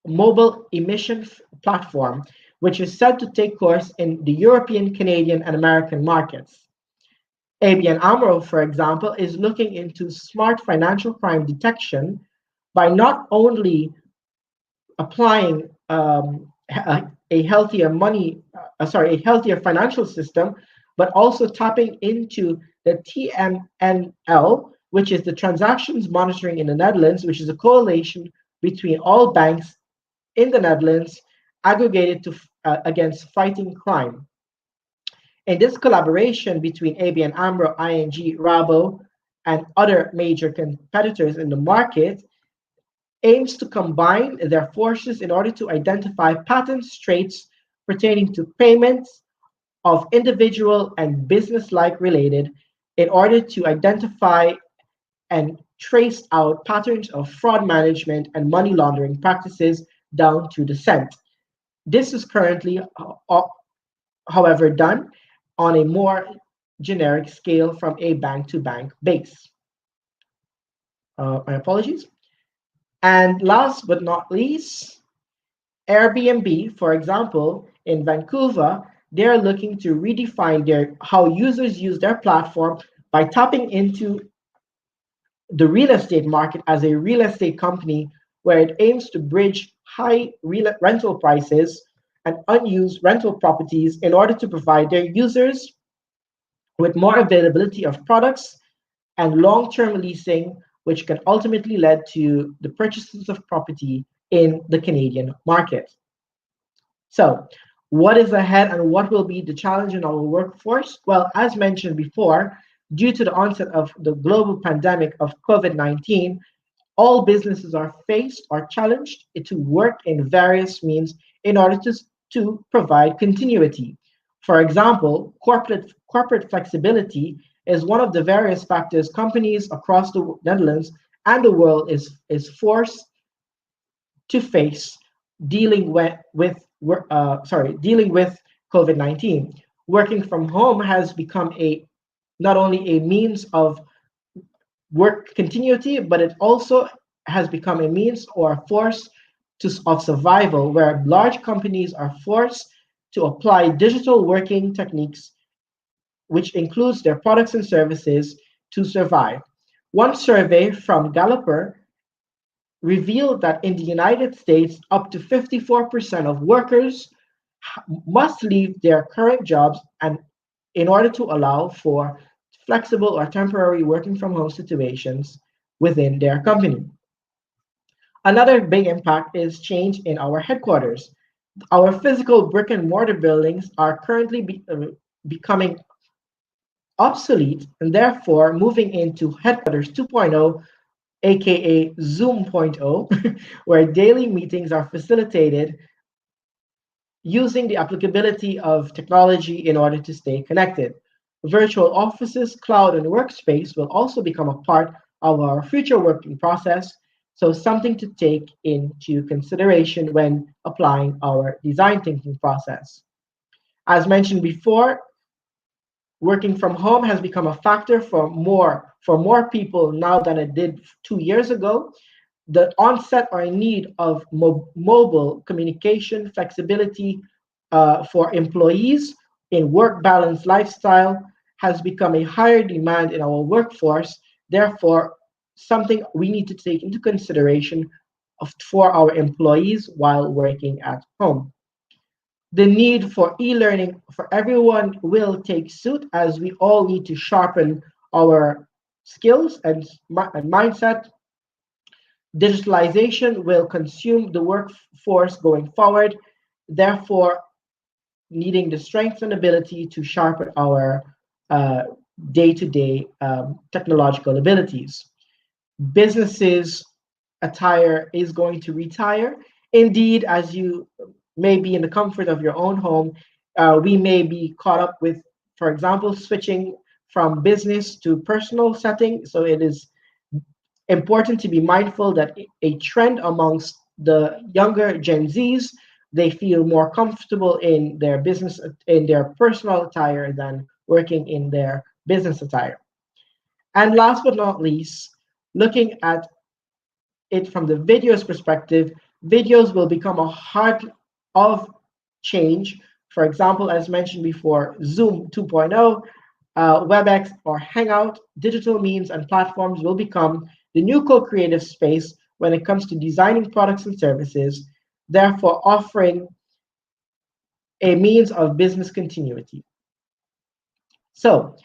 mobile emission platform, which is set to take course in the European, Canadian, and American markets. ABN AMRO, for example, is looking into smart financial crime detection by not only applying a healthier a healthier financial system, but also tapping into the TMNL, which is the transactions monitoring in the Netherlands, which is a coalition between all banks in the Netherlands aggregated to against fighting crime. In this collaboration between ABN AMRO, ING, Rabo, and other major competitors in the market, aims to combine their forces in order to identify patterns, traits pertaining to payments of individual and business-like related, in order to identify and trace out patterns of fraud management and money laundering practices down to the cent. This is currently, however, done on a more generic scale from a bank-to-bank base. My apologies. And last but not least, Airbnb, for example, in Vancouver, they're looking to redefine how users use their platform by tapping into the real estate market as a real estate company, where it aims to bridge high rental prices and unused rental properties in order to provide their users with more availability of products and long-term leasing, which can ultimately lead to the purchases of property in the Canadian market. So, what is ahead and what will be the challenge in our workforce? Well, as mentioned before, due to the onset of the global pandemic of COVID-19, all businesses are faced or challenged to work in various means in order to provide continuity. For example, corporate flexibility is one of the various factors companies across the Netherlands and the world is forced to face dealing dealing with COVID-19. Working from home has become a not only a means of work continuity, but it also has become a means or a force of survival, where large companies are forced to apply digital working techniques, which includes their products and services, to survive. One survey from Gallup revealed that in the United States, up to 54% of workers must leave their current jobs and in order to allow for flexible or temporary working from home situations within their company. Another big impact is change in our headquarters. Our physical brick and mortar buildings are currently becoming obsolete and therefore moving into headquarters 2.0, aka Zoom 0.0, where daily meetings are facilitated using the applicability of technology in order to stay connected. Virtual offices, cloud, and workspace will also become a part of our future working process, so something to take into consideration when applying our design thinking process. As mentioned before, working from home has become a factor for more people now than it did 2 years ago. The onset or need of mobile communication flexibility for employees in work balance lifestyle has become a higher demand in our workforce. Therefore, something we need to take into consideration for our employees while working at home. The need for e-learning for everyone will take suit as we all need to sharpen our skills and mindset. Digitalization will consume the workforce going forward, therefore needing the strength and ability to sharpen our uh, day-to-day technological abilities. Businesses attire is going to retire. Indeed, as you may be in the comfort of your own home, we may be caught up with, for example, switching from business to personal setting. So it is important to be mindful that a trend amongst the younger Gen Zs, they feel more comfortable in their personal attire than working in their business attire. And last but not least, looking at it from the videos perspective, videos will become a heart of change. For example, as mentioned before, Zoom 2.0, WebEx or Hangout, digital means and platforms will become the new co-creative space when it comes to designing products and services, therefore offering a means of business continuity. So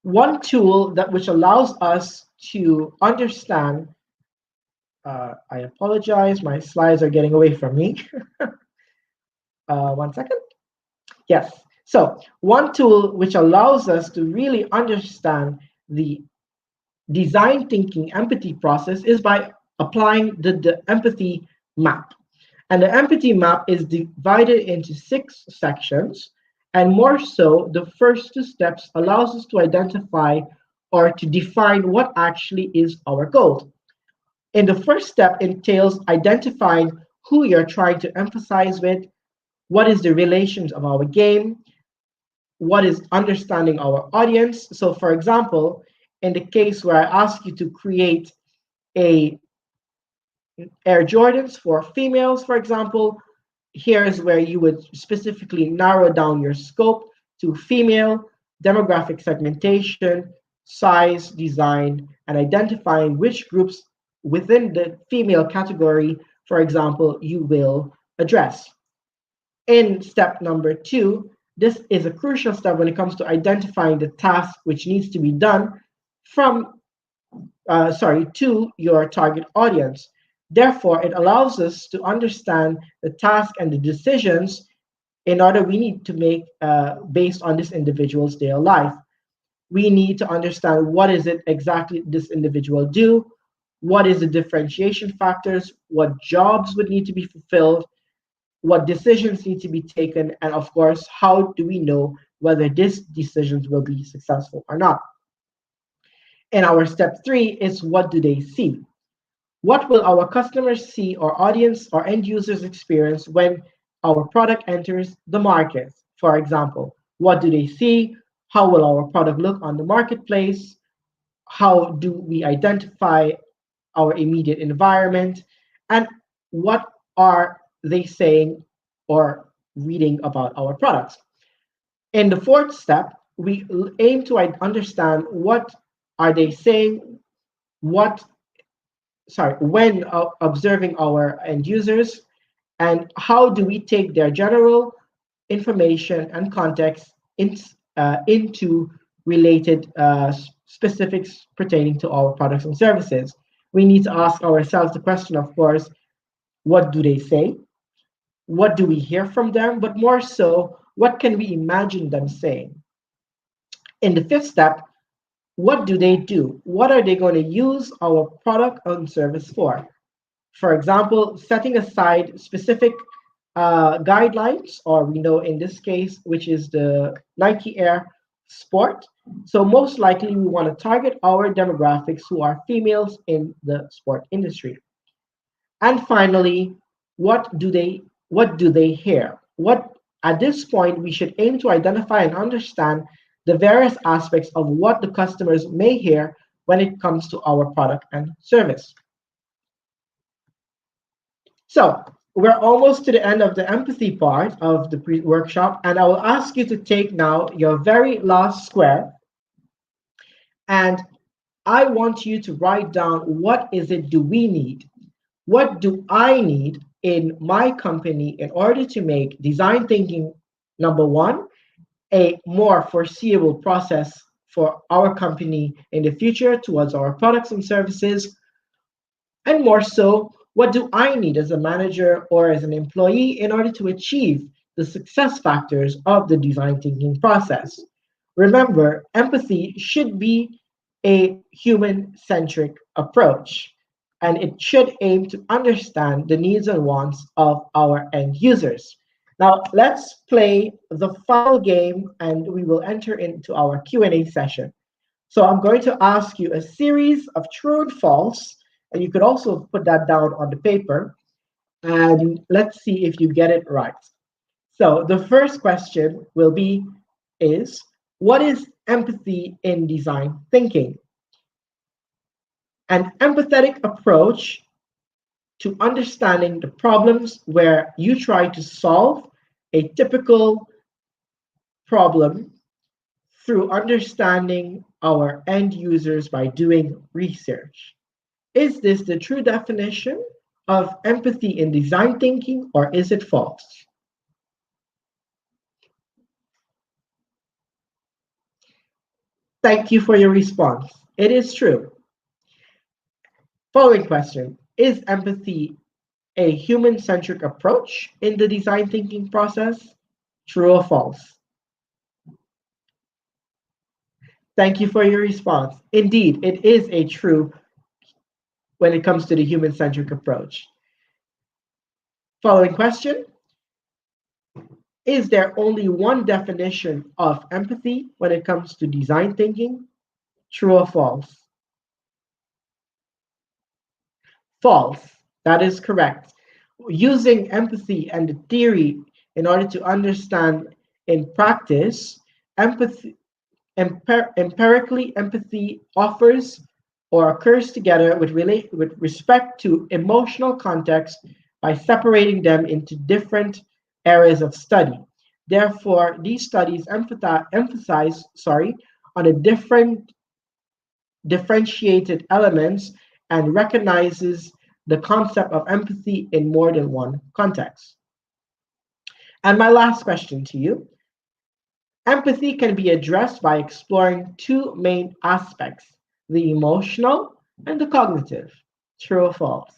one tool that which allows us to understand, I apologize, my slides are getting away from me. 1 second. Yes. So one tool which allows us to really understand the design thinking empathy process is by applying the empathy map. And the empathy map is divided into 6 sections. And more so, the first 2 steps allows us to identify or to define what actually is our goal. In the first step entails identifying who you're trying to emphasize with, what is the relations of our game, what is understanding our audience. So for example, in the case where I ask you to create a Air Jordans for females, for example, here's where you would specifically narrow down your scope to female, demographic segmentation, size, design, and identifying which groups within the female category, for example, you will address. In step number 2, this is a crucial step when it comes to identifying the task which needs to be done to your target audience. Therefore, it allows us to understand the task and the decisions in order we need to make based on this individual's daily life. We need to understand what is it exactly this individual do, what is the differentiation factors, what jobs would need to be fulfilled, what decisions need to be taken, and of course, how do we know whether these decisions will be successful or not. And our step 3 is what do they see? What will our customers see or audience or end users experience when our product enters the market? For example, what do they see? How will our product look on the marketplace? How do we identify our immediate environment? And what are they saying or reading about our products? In the fourth step, we aim to understand what are they saying, what, sorry, when observing our end users, and how do we take their general information and context into related specifics pertaining to our products and services. We need to ask ourselves the question, of course, what do they say? What do we hear from them? But more so, what can we imagine them saying? In the fifth step, what do they do? What are they going to use our product and service for? For example, setting aside specific guidelines, or we know in this case, which is the Nike Air Sport. So most likely we want to target our demographics who are females in the sport industry. And finally, what do they hear? What at this point we should aim to identify and understand the various aspects of what the customers may hear when it comes to our product and service. So we're almost to the end of the empathy part of the workshop, and I will ask you to take now your very last square, and I want you to write down what is it do we need? What do I need in my company in order to make design thinking, number one, a more foreseeable process for our company in the future towards our products and services? And more so, what do I need as a manager or as an employee in order to achieve the success factors of the design thinking process? Remember, empathy should be a human centric approach, and it should aim to understand the needs and wants of our end users. Now, let's play the final game and we will enter into our Q&A session. So I'm going to ask you a series of true and false, and you could also put that down on the paper, and let's see if you get it right. So the first question will be is, what is empathy in design thinking? An empathetic approach to understanding the problems where you try to solve a typical problem through understanding our end users by doing research. Is this the true definition of empathy in design thinking, or is it false? Thank you for your response. It is true. Following question, is empathy a human-centric approach in the design thinking process? True or false? Thank you for your response. Indeed, it is a true when it comes to the human-centric approach. Following question, is there only one definition of empathy when it comes to design thinking? True or false? False. That is correct. Using empathy and the theory in order to understand in practice, empirically, empathy offers or occurs together with respect to emotional context by separating them into different areas of study. Therefore, these studies emphasize on a different differentiated elements and recognizes the concept of empathy in more than one context. And my last question to you, empathy can be addressed by exploring two main aspects, the emotional and the cognitive. True or false?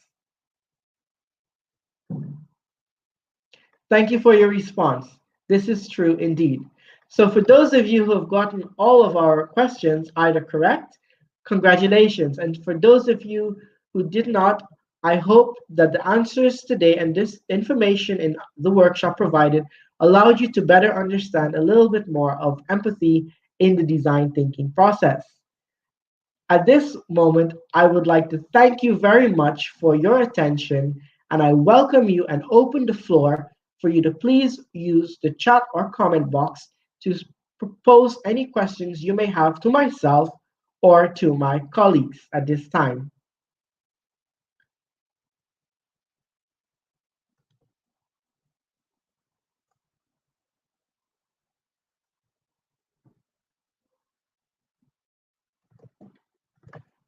Thank you for your response. This is true indeed. So for those of you who have gotten all of our questions either correct, congratulations. And for those of you who did not, I hope that the answers today and this information in the workshop provided allowed you to better understand a little bit more of empathy in the design thinking process. At this moment, I would like to thank you very much for your attention, and I welcome you and open the floor for you to please use the chat or comment box to propose any questions you may have to myself or to my colleagues at this time.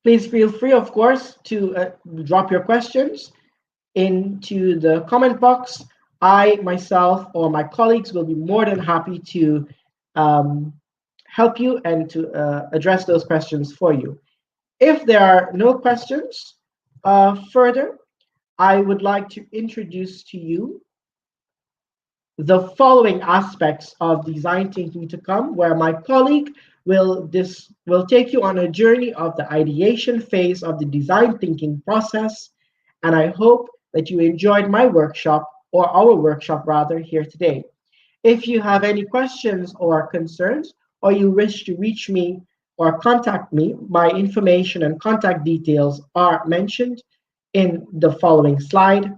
Please feel free, of course, to drop your questions into the comment box. I, myself, or my colleagues will be more than happy to um, help you and to address those questions for you. If there are no questions further, I would like to introduce to you the following aspects of design thinking to come, where my colleague will take you on a journey of the ideation phase of the design thinking process. And I hope that you enjoyed my workshop, or our workshop rather, here today. If you have any questions or concerns, or you wish to reach me or contact me, my information and contact details are mentioned in the following slide.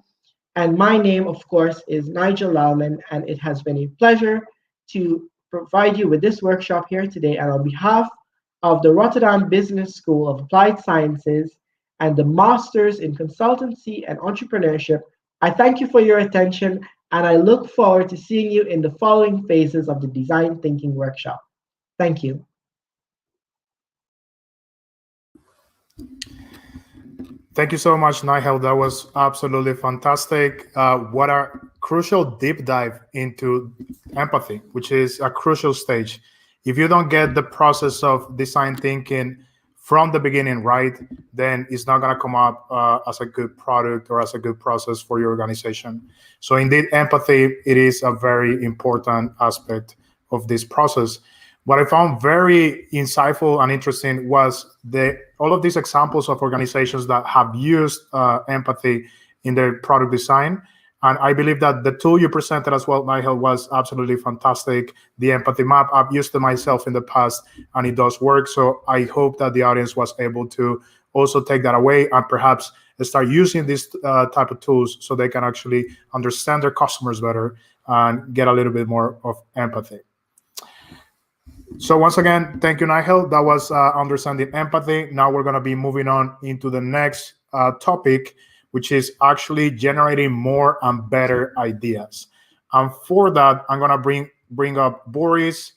And my name, of course, is Nigel Lauman, and it has been a pleasure to provide you with this workshop here today. And on behalf of the Rotterdam Business School of Applied Sciences and the Masters in Consultancy and Entrepreneurship, I thank you for your attention, and I look forward to seeing you in the following phases of the Design Thinking Workshop. Thank you. Thank you so much, Nigel. That was absolutely fantastic. What a crucial deep dive into empathy, which is a crucial stage. If you don't get the process of design thinking from the beginning right, then it's not going to come up as a good product or as a good process for your organization. So indeed, empathy, it is a very important aspect of this process. What I found very insightful and interesting was all of these examples of organizations that have used empathy in their product design. And I believe that the tool you presented as well, Nigel, was absolutely fantastic. The empathy map, I've used it myself in the past, and it does work. So I hope that the audience was able to also take that away and perhaps start using these type of tools so they can actually understand their customers better and get a little bit more of empathy. So once again, thank you, Nigel. That was understanding empathy. Now we're going to be moving on into the next topic, which is actually generating more and better ideas. And for that, I'm going to bring up Boris,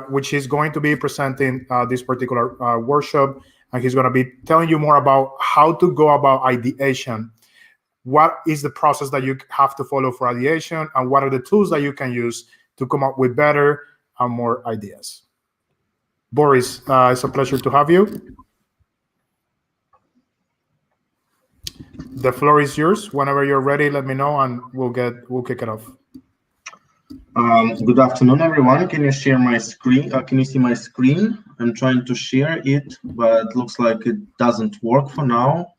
which is going to be presenting this particular workshop. And he's going to be telling you more about how to go about ideation. What is the process that you have to follow for ideation, and what are the tools that you can use to come up with better and more ideas. Boris, it's a pleasure to have you. The floor is yours. Whenever you're ready, let me know and we'll kick it off. Good afternoon, everyone. Can you share my screen? Can you see my screen? I'm trying to share it, but it looks like it doesn't work for now.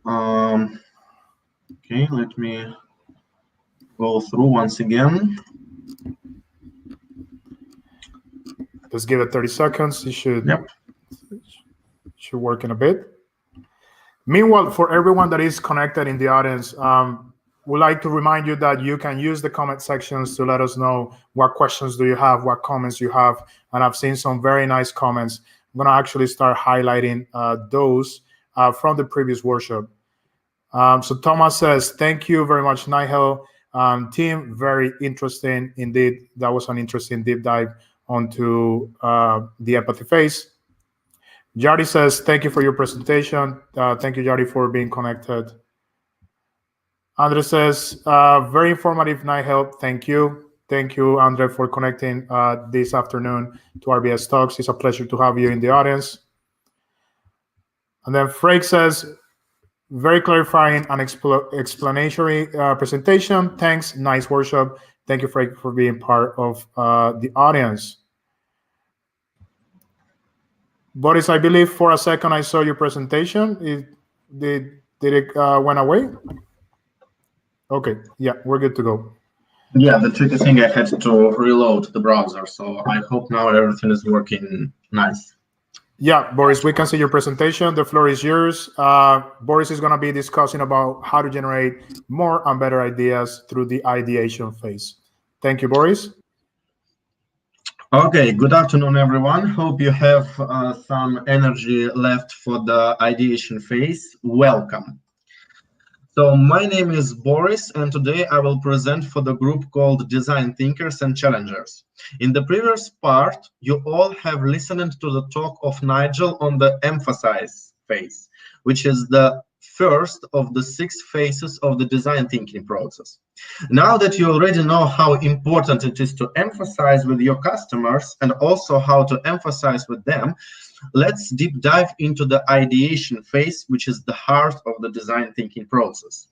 Okay, let me go through once again. Just give it 30 seconds. It should work in a bit. Meanwhile, for everyone that is connected in the audience, we'd like to remind you that you can use the comment sections to let us know what questions do you have, what comments you have. And I've seen some very nice comments. I'm going to actually start highlighting those from the previous workshop. So Thomas says, thank you very much, Nigel. Team, very interesting indeed. That was an interesting deep dive onto the empathy phase. Jari says, thank you for your presentation. Thank you, Jari, for being connected. Andre says, very informative, Nigel. Thank you. Thank you, Andre, for connecting this afternoon to RBS Talks. It's a pleasure to have you in the audience. And then Frank says, very clarifying and explanatory presentation. Thanks. Nice workshop. Thank you, Frank, for being part of the audience. Boris, I believe for a second I saw your presentation. Did it went away? Okay, yeah, we're good to go. Yeah, the tricky thing, I had to reload the browser, so I hope now everything is working nice. Yeah, Boris, we can see your presentation. The floor is yours. Boris is going to be discussing about how to generate more and better ideas through the ideation phase. Thank you, Boris. Okay, good afternoon, everyone. Hope you have some energy left for the ideation phase. Welcome. So my name is Boris, and today I will present for the group called Design Thinkers and Challengers. In the previous part, you all have listened to the talk of Nigel on the emphasize phase, which is the first of the 6 phases of the design thinking process. Now that you already know how important it is to emphasize with your customers and also how to emphasize with them, let's deep dive into the ideation phase, which is the heart of the design thinking process.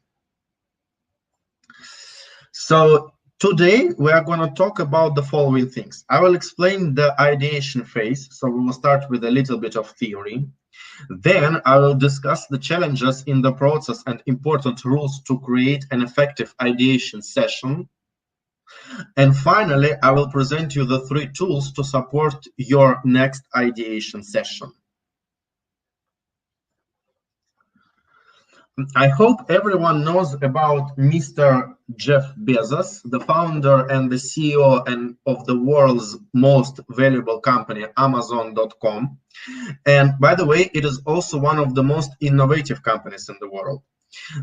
So today we are going to talk about the following things. I will explain the ideation phase. So we will start with a little bit of theory. Then I will discuss the challenges in the process and important rules to create an effective ideation session. And finally, I will present you the 3 tools to support your next ideation session. I hope everyone knows about Mr. Jeff Bezos, the founder and the CEO of the world's most valuable company, Amazon.com. And by the way, it is also one of the most innovative companies in the world.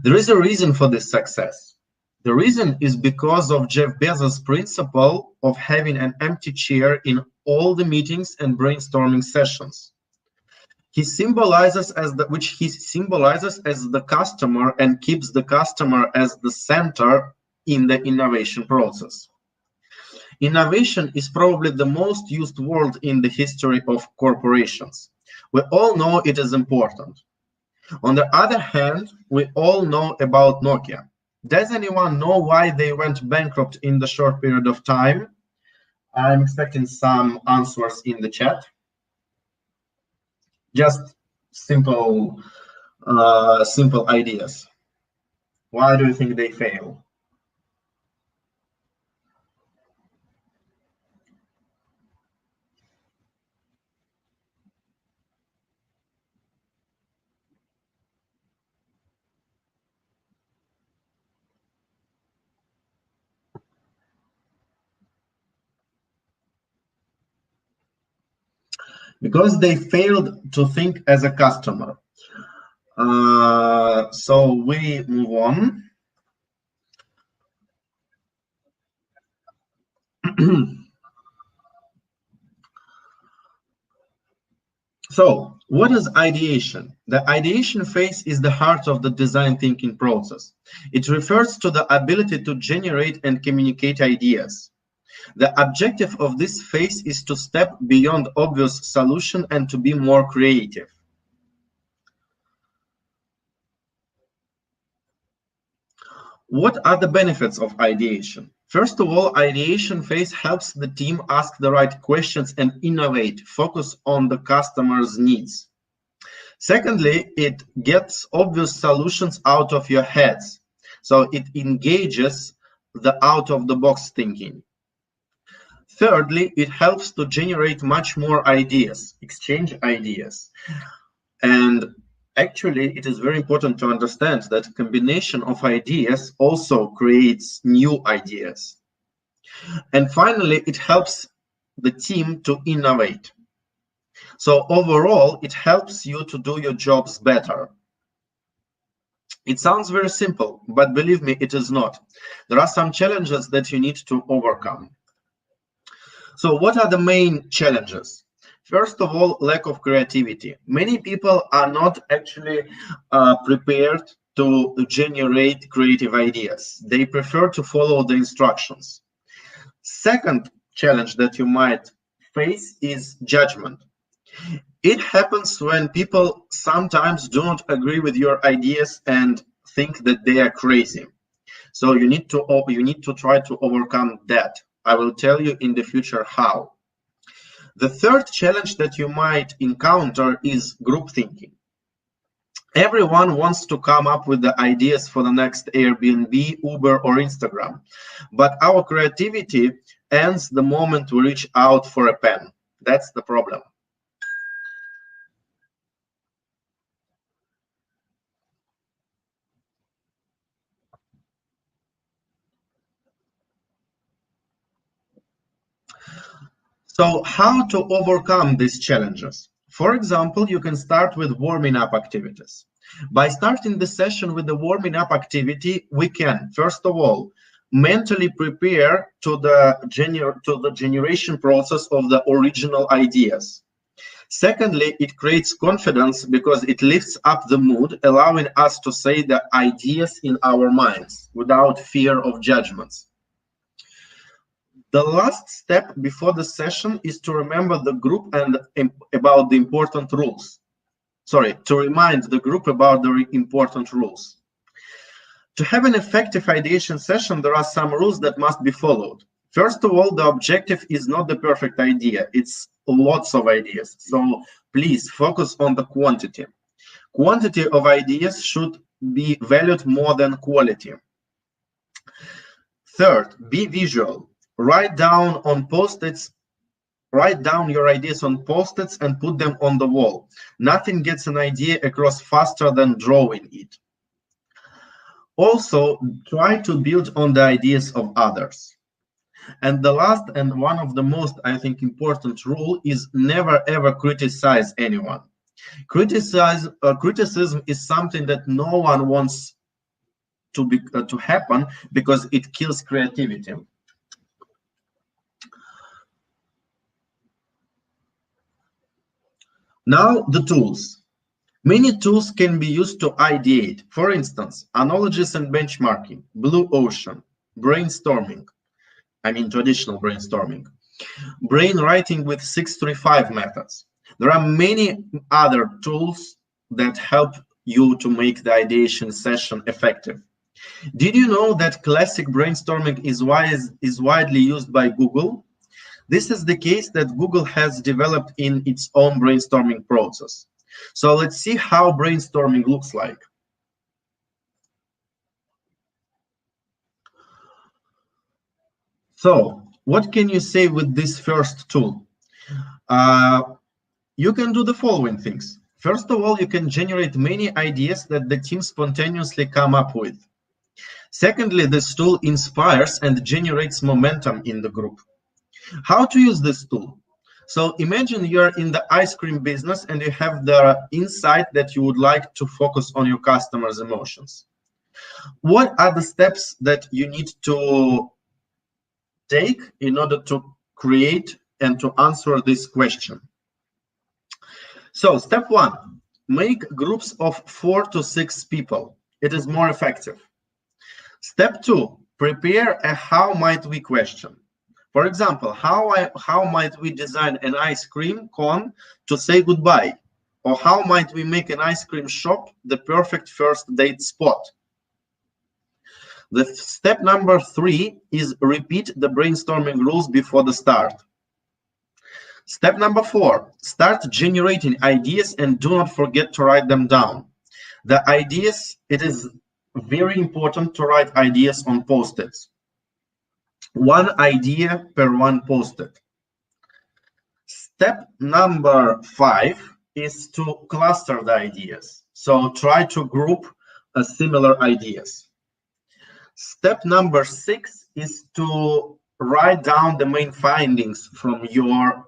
There is a reason for this success. The reason is because of Jeff Bezos' principle of having an empty chair in all the meetings and brainstorming sessions. He symbolizes as the customer and keeps the customer as the center in the innovation process. Innovation is probably the most used word in the history of corporations. We all know it is important. On the other hand, we all know about Nokia. Does anyone know why they went bankrupt in the short period of time? I'm expecting some answers in the chat. Just simple ideas. Why do you think they fail? Because they failed to think as a customer. So we move on. So what is ideation? The ideation phase is the heart of the design thinking process. It refers to the ability to generate and communicate ideas. The objective of this phase is to step beyond obvious solution and to be more creative. What are the benefits of ideation? First of all, ideation phase helps the team ask the right questions and innovate, focus on the customer's needs. Secondly, it gets obvious solutions out of your heads. So it engages the out-of-the-box thinking. Thirdly, it helps to generate much more ideas, exchange ideas. And actually, it is very important to understand that a combination of ideas also creates new ideas. And finally, it helps the team to innovate. So overall, it helps you to do your jobs better. It sounds very simple, but believe me, it is not. There are some challenges that you need to overcome. So what are the main challenges? First of all, lack of creativity. Many people are not actually prepared to generate creative ideas. They prefer to follow the instructions. Second challenge that you might face is judgment. It happens when people sometimes do not agree with your ideas and think that they are crazy. So you need to try to overcome that. I will tell you in the future how. The third challenge that you might encounter is group thinking. Everyone wants to come up with the ideas for the next Airbnb, Uber, or Instagram, but our creativity ends the moment we reach out for a pen. That's the problem. So how to overcome these challenges? For example, you can start with warming up activities. By starting the session with the warming up activity, we can, first of all, mentally prepare to the generation process of the original ideas. Secondly, it creates confidence because it lifts up the mood, allowing us to say the ideas in our minds without fear of judgments. The last step before the session is to remember the group and about the important rules. Sorry, to remind the group about the important rules. To have an effective ideation session, there are some rules that must be followed. First of all, the objective is not the perfect idea, it's lots of ideas. So please focus on the quantity. Quantity of ideas should be valued more than quality. Third, be visual. Write down your ideas on post-its and put them on the wall. Nothing gets an idea across faster than drawing it. Also, try to build on the ideas of others. And the last and one of the most, I think, important rule is never ever criticize anyone. Criticism is something that no one wants to happen because it kills creativity. Now, the tools. Many tools can be used to ideate. For instance, analogies and benchmarking, blue ocean, brainstorming, I mean traditional brainstorming, brainwriting with 635 methods. There are many other tools that help you to make the ideation session effective. Did you know that classic brainstorming is widely used by Google? This is the case that Google has developed in its own brainstorming process. So let's see how brainstorming looks like. So what can you say with this first tool? You can do the following things. First of all, you can generate many ideas that the team spontaneously come up with. Secondly, this tool inspires and generates momentum in the group. How to use this tool? So imagine you're in the ice cream business and you have the insight that you would like to focus on your customers' emotions. What are the steps that you need to take in order to create and to answer this question? So step one, make groups of 4 to 6 people. It is more effective. Step two, prepare a how might we question. For example, how might we design an ice cream cone to say goodbye? Or how might we make an ice cream shop the perfect first date spot? The step number 3 is repeat the brainstorming rules before the start. Step number 4, start generating ideas and do not forget to write them down. The ideas, it is very important to write ideas on post-its. 1 idea per 1 post-it. Step number 5 is to cluster the ideas. So try to group similar ideas. Step number 6 is to write down the main findings from your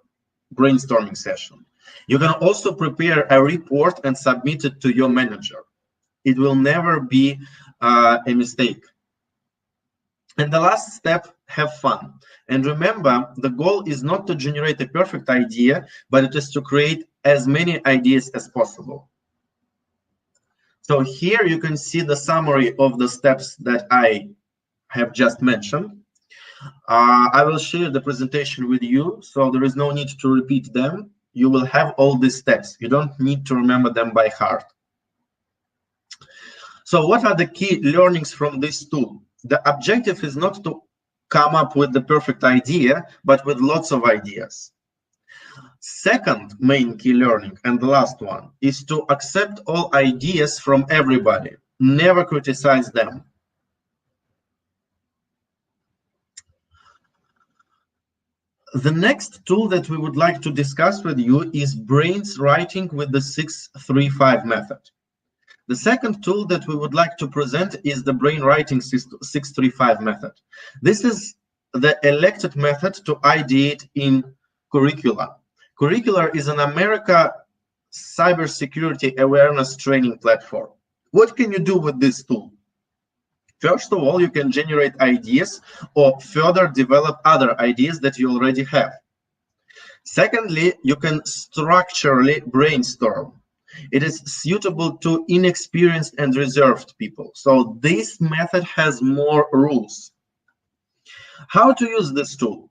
brainstorming session. You can also prepare a report and submit it to your manager. It will never be a mistake. And the last step, have fun. And remember, the goal is not to generate a perfect idea, but it is to create as many ideas as possible. So here you can see the summary of the steps that I have just mentioned. I will share the presentation with you, so there is no need to repeat them. You will have all these steps. You don't need to remember them by heart. So what are the key learnings from this tool? The objective is not to come up with the perfect idea, but with lots of ideas. Second main key learning, and the last one, is to accept all ideas from everybody. Never criticize them. The next tool that we would like to discuss with you is brainwriting with the 635 method. The second tool that we would like to present is the brainwriting 635 method. This is the elected method to ideate in Curricula. Curricula is an America cybersecurity awareness training platform. What can you do with this tool? First of all, you can generate ideas or further develop other ideas that you already have. Secondly, you can structurally brainstorm. It is suitable to inexperienced and reserved people. So this method has more rules. How to use this tool?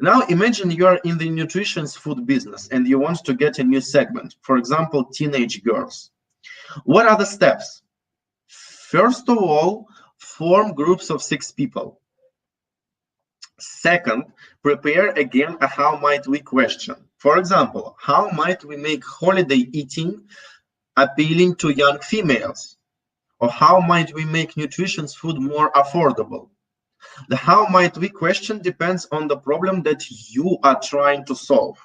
Now imagine you are in the nutrition food business and you want to get a new segment, for example, teenage girls. What are the steps? First of all, form groups of 6 people. Second, prepare again a how might we question. For example, how might we make holiday eating appealing to young females? Or how might we make nutritious food more affordable? The how might we question depends on the problem that you are trying to solve.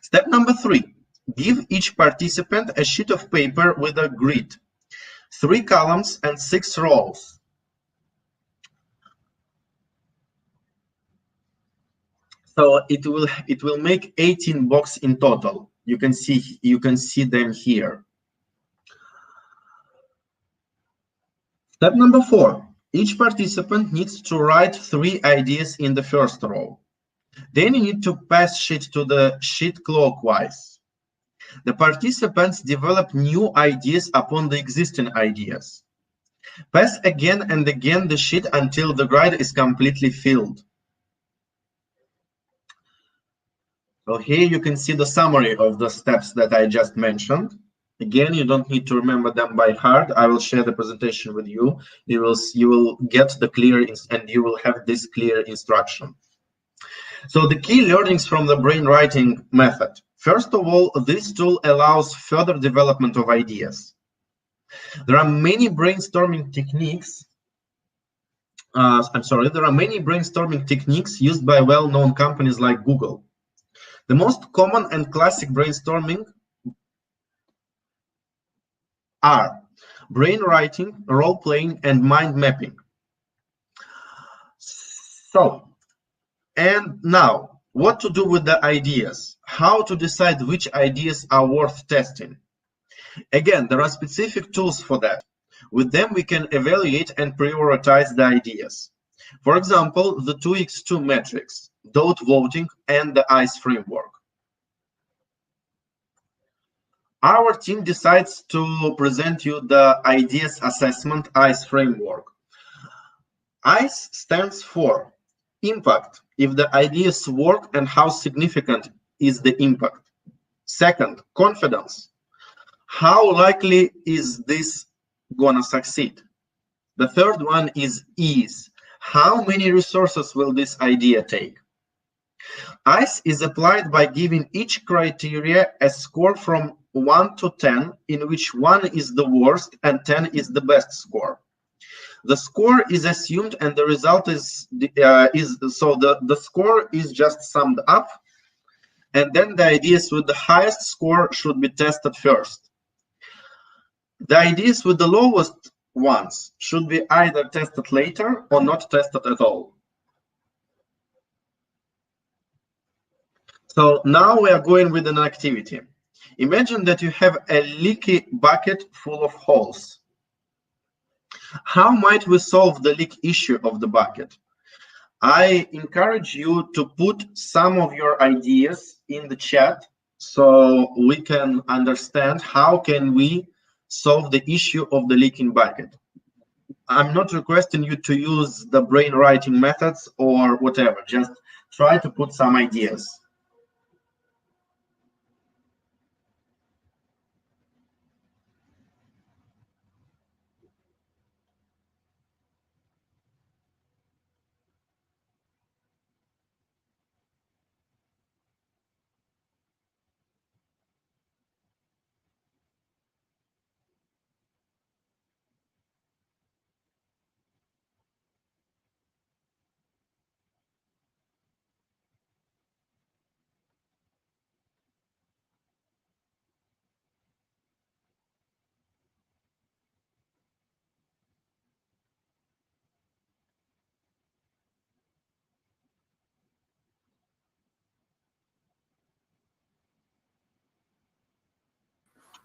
Step number 3, give each participant a sheet of paper with a grid, 3 columns and 6 rows. So it will make 18 boxes in total. You can see them here. Step number 4, each participant needs to write 3 ideas in the first row. Then you need to pass sheet to the sheet clockwise. The participants develop new ideas upon the existing ideas. Pass again and again the sheet until the grid is completely filled. So here you can see the summary of the steps that I just mentioned. Again, you don't need to remember them by heart. I will share the presentation with you. You will get the clear and you will have this clear instruction. So the key learnings from the brainwriting method. First of all, this tool allows further development of ideas. There are many brainstorming techniques. There are many brainstorming techniques used by well-known companies like Google. The most common and classic brainstorming are brainwriting, role-playing, and mind mapping. So, and now, what to do with the ideas? How to decide which ideas are worth testing? Again, there are specific tools for that. With them, we can evaluate and prioritize the ideas. For example, the 2x2 matrix, dot voting, and the ICE framework. Our team decides to present you the ideas assessment ICE framework. ICE stands for impact, if the ideas work and how significant is the impact. Second, confidence. How likely is this gonna succeed? The third one is ease. How many resources will this idea take? ICE is applied by giving each criteria a score from 1 to 10, in which 1 is the worst and 10 is the best score. The score is assumed and the result is the score is just summed up, and then the ideas with the highest score should be tested first. The ideas with the lowest ones should be either tested later or not tested at all. So now we are going with an activity. Imagine that you have a leaky bucket full of holes. How might we solve the leak issue of the bucket? I encourage you to put some of your ideas in the chat so we can understand how can we solve the issue of the leaking bucket. I'm not requesting you to use the brainwriting methods or whatever, just try to put some ideas.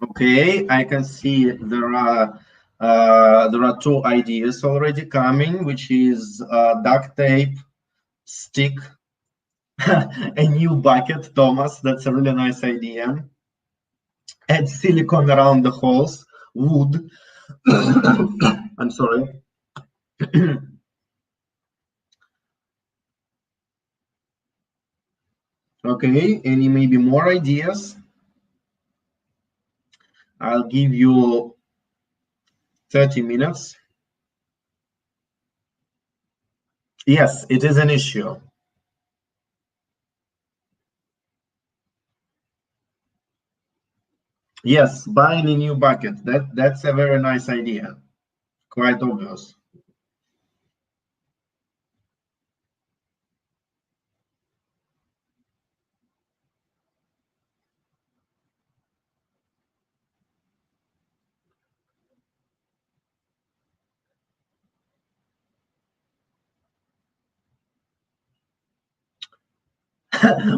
Okay, I can see there are two ideas already coming, which is duct tape, stick, a new bucket, Thomas. That's a really nice idea. Add silicone around the holes, wood. I'm sorry. Okay, any maybe more ideas? I'll give you 30 minutes. Yes, it is an issue. Yes, buying a new bucket. That's a very nice idea. Quite obvious.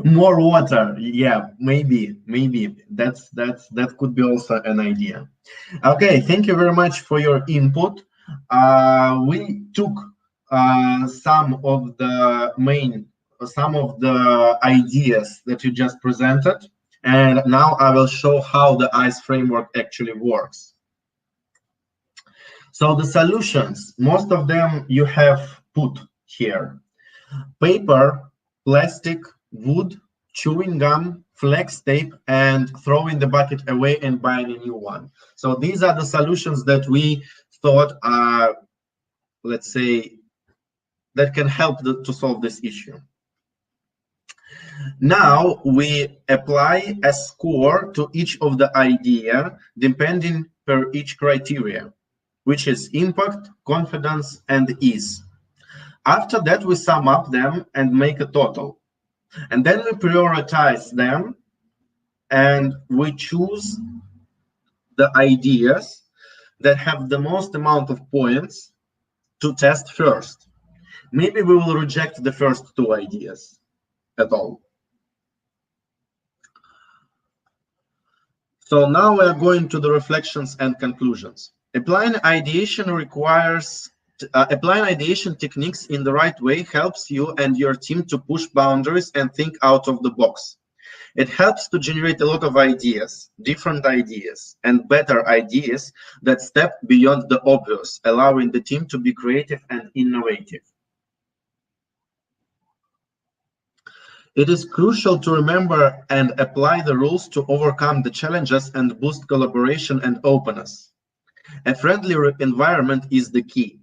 More water. Yeah, maybe that could be also an idea. Okay, thank you very much for your input. We took some of the ideas that you just presented, and now I will show how the ICE framework actually works. So the solutions, most of them you have put here: paper, plastic, wood, chewing gum, flex tape, and throwing the bucket away and buying a new one. So these are the solutions that we thought are, let's say, that can help to solve this issue. Now we apply a score to each of the idea depending per each criteria, which is impact, confidence, and ease. After that, we sum up them and make a total. And then we prioritize them and we choose the ideas that have the most amount of points to test first. Maybe we will reject the first two ideas at all. So now we are going to the reflections and conclusions. Applying ideation techniques in the right way helps you and your team to push boundaries and think out of the box. It helps to generate a lot of ideas, different ideas, and better ideas that step beyond the obvious, allowing the team to be creative and innovative. It is crucial to remember and apply the rules to overcome the challenges and boost collaboration and openness. A friendly environment is the key.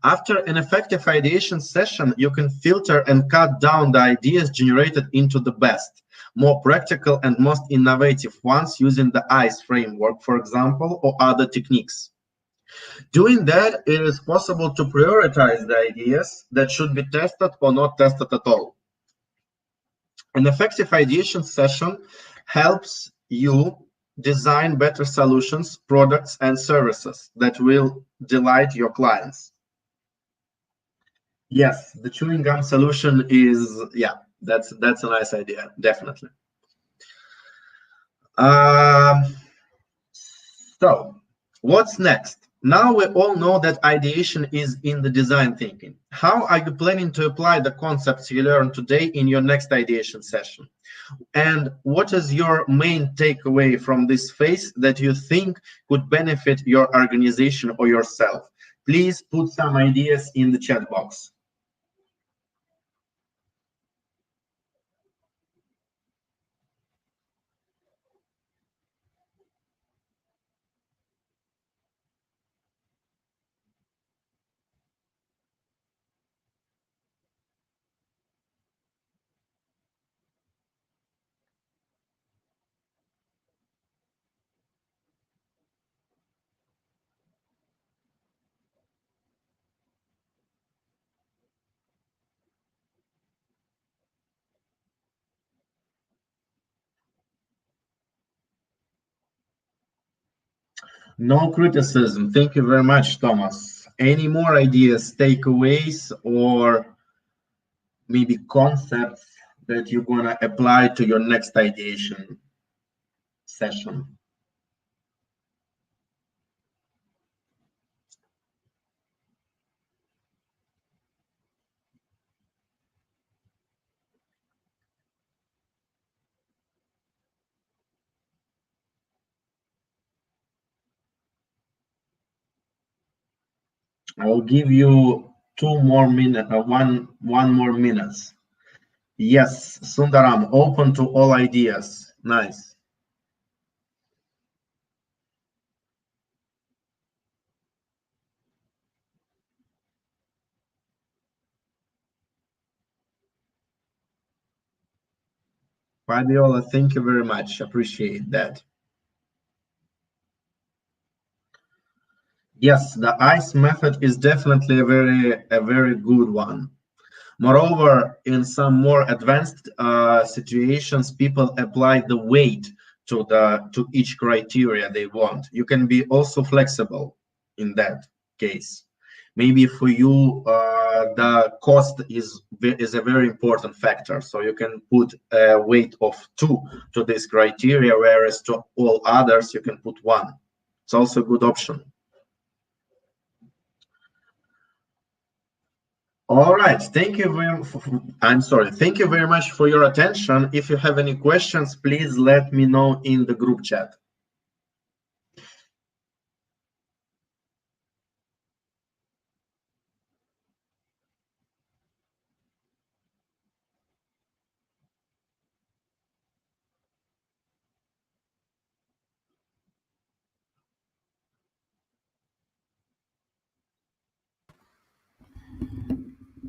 After an effective ideation session, you can filter and cut down the ideas generated into the best, more practical and most innovative ones using the ICE framework, for example, or other techniques. Doing that, it is possible to prioritize the ideas that should be tested or not tested at all. An effective ideation session helps you design better solutions, products, and services that will delight your clients. Yes, the chewing gum solution is, yeah, that's a nice idea, definitely. So what's next? Now we all know that ideation is in the design thinking. How are you planning to apply the concepts you learned today in your next ideation session? And what is your main takeaway from this phase that you think could benefit your organization or yourself? Please put some ideas in the chat box. No criticism. Thank you very much, Thomas. Any more ideas, takeaways, or maybe concepts that you're going to apply to your next ideation session? I'll give you 2 more minutes, one more minutes. Yes, Sundaram, open to all ideas. Nice. Fabiola, thank you very much. Appreciate that. Yes, the ICE method is definitely a very good one. Moreover, in some more advanced situations, people apply the weight to each criteria they want. You can be also flexible in that case. Maybe for you, the cost is a very important factor. So you can put a weight of 2 to this criteria, whereas to all others, you can put 1. It's also a good option. All right, thank you thank you very much for your attention. If you have any questions, please let me know in the group chat.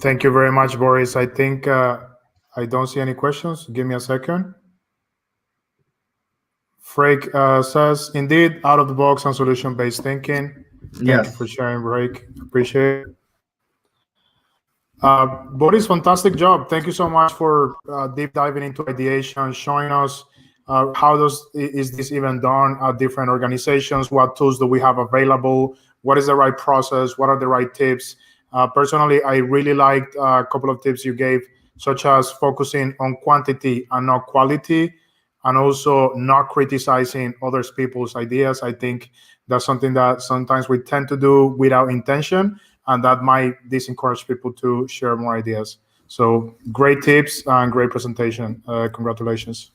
Thank you very much, Boris. I think I don't see any questions. Give me a second. Freek says, indeed, out of the box and solution based thinking. Thank you for sharing, Freek. Appreciate it. Boris, fantastic job. Thank you so much for deep diving into ideation, showing us how is this even done at different organizations? What tools do we have available? What is the right process? What are the right tips? Personally, I really liked a couple of tips you gave, such as focusing on quantity and not quality, and also not criticizing other people's ideas. I think that's something that sometimes we tend to do without intention, and that might disencourage people to share more ideas. So great tips and great presentation. Congratulations.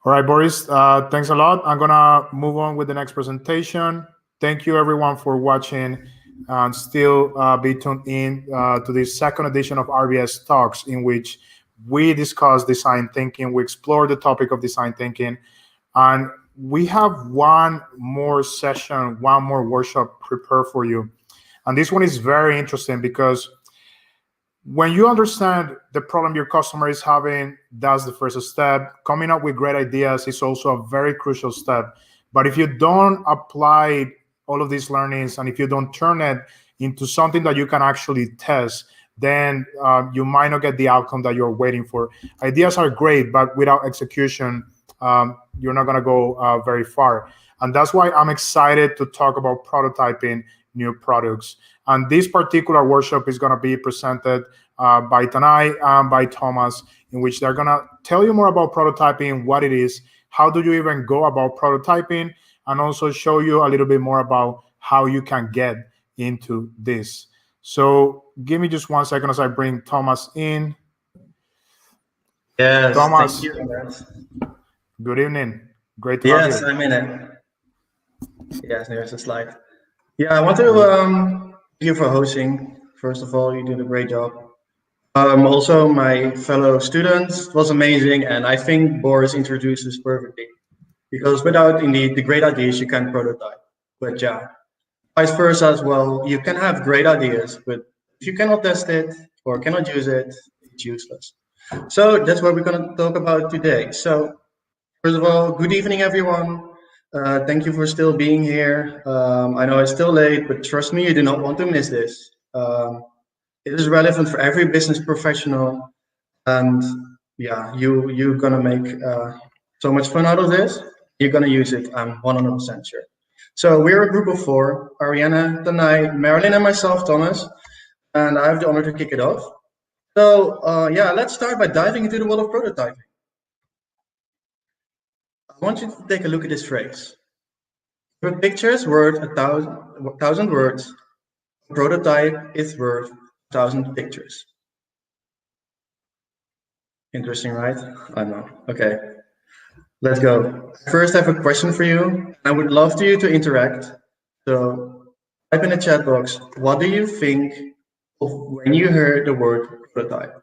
All right, Boris, thanks a lot. I'm gonna move on with the next presentation. Thank you everyone for watching, and still be tuned in to this second edition of RBS Talks, in which we discuss design thinking, we explore the topic of design thinking, and we have one more session, one more workshop prepared for you. And this one is very interesting because when you understand the problem your customer is having, that's the first step. Coming up with great ideas is also a very crucial step. But if you don't apply all of these learnings, and if you don't turn it into something that you can actually test, then you might not get the outcome that you're waiting for. Ideas are great, but without execution, you're not going to go very far. And that's why I'm excited to talk about prototyping new products. And this particular workshop is going to be presented by Tanai and by Thomas, in which they're going to tell you more about prototyping, what it is, how do you even go about prototyping, and also show you a little bit more about how you can get into this. So give me just 1 second as I bring Thomas in. Yes, Thomas, thank you. Good evening. Great to have you. Yes, I'm in it. Yes, there's a slide. Yeah, I want to thank you for hosting. First of all, you did a great job. Also, my fellow students, it was amazing, and I think Boris introduced this perfectly. Because without indeed the great ideas, you can't prototype. But yeah, vice versa as well. You can have great ideas, but if you cannot test it or cannot use it, it's useless. So that's what we're going to talk about today. So first of all, good evening, everyone. Thank you for still being here. I know it's still late, but trust me, you do not want to miss this. It is relevant for every business professional, and yeah, you're gonna make so much fun out of this. You're gonna use it. I'm 100% sure. So we're a group of 4: Ariana, Tanai, Marilyn, and myself, Thomas. And I have the honor to kick it off. So yeah, let's start by diving into the world of prototyping. I want you to take a look at this phrase. If a picture is worth 1,000 words, a prototype is worth 1,000 pictures. Interesting, right? I know. Okay, let's go. First, I have a question for you. I would love you to interact. So type in the chat box, what do you think of when you hear the word prototype?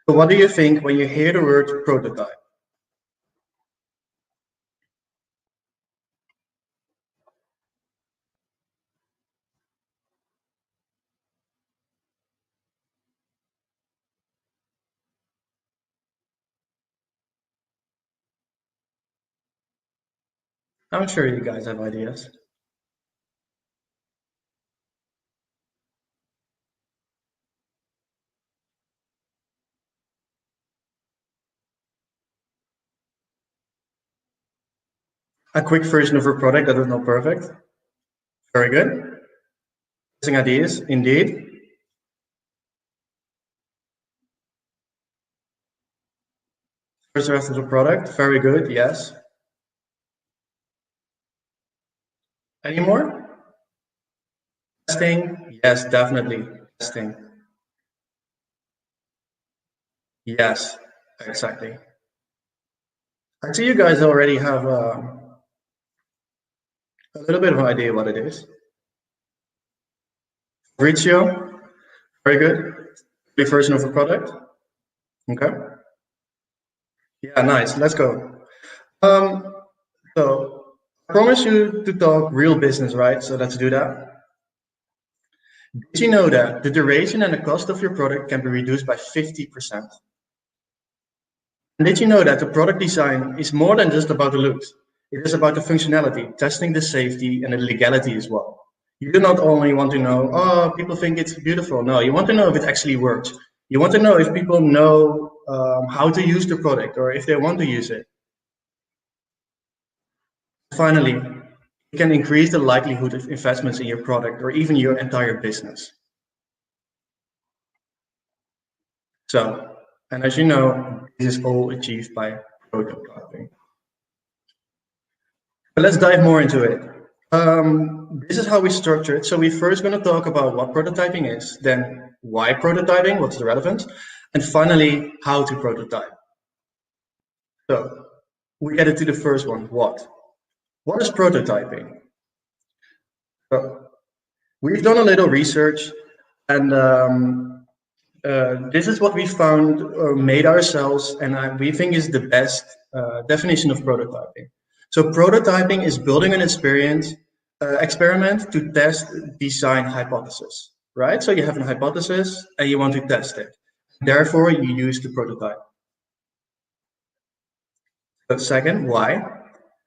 So what do you think when you hear the word prototype? I'm sure you guys have ideas. A quick version of a product that is not perfect. Very good. Missing ideas, indeed. First draft of the product, very good, yes. Any more? Testing, yes, definitely. Testing. Yes, exactly. I see you guys already have a little bit of an idea what it is. Fabrizio, very good. The version of a product. Okay. Yeah, nice. Let's go. So I promise you to talk real business, right? So let's do that. Did you know that the duration and the cost of your product can be reduced by 50%? And did you know that the product design is more than just about the looks? It is about the functionality, testing the safety and the legality as well. You do not only want to know, oh, people think it's beautiful. No, you want to know if it actually works. You want to know if people know how to use the product or if they want to use it. Finally, you can increase the likelihood of investments in your product or even your entire business. So, and as you know, this is all achieved by prototyping. But let's dive more into it. This is how we structure it. So we're first going to talk about what prototyping is, then why prototyping, what's the relevance, and finally, how to prototype. So we get into the first one, what? What is prototyping? So we've done a little research, and this is what we found or made ourselves, and we think is the best definition of prototyping. So prototyping is building an experiment to test design hypothesis, right? So you have a hypothesis and you want to test it. Therefore, you use the prototype. But second, why?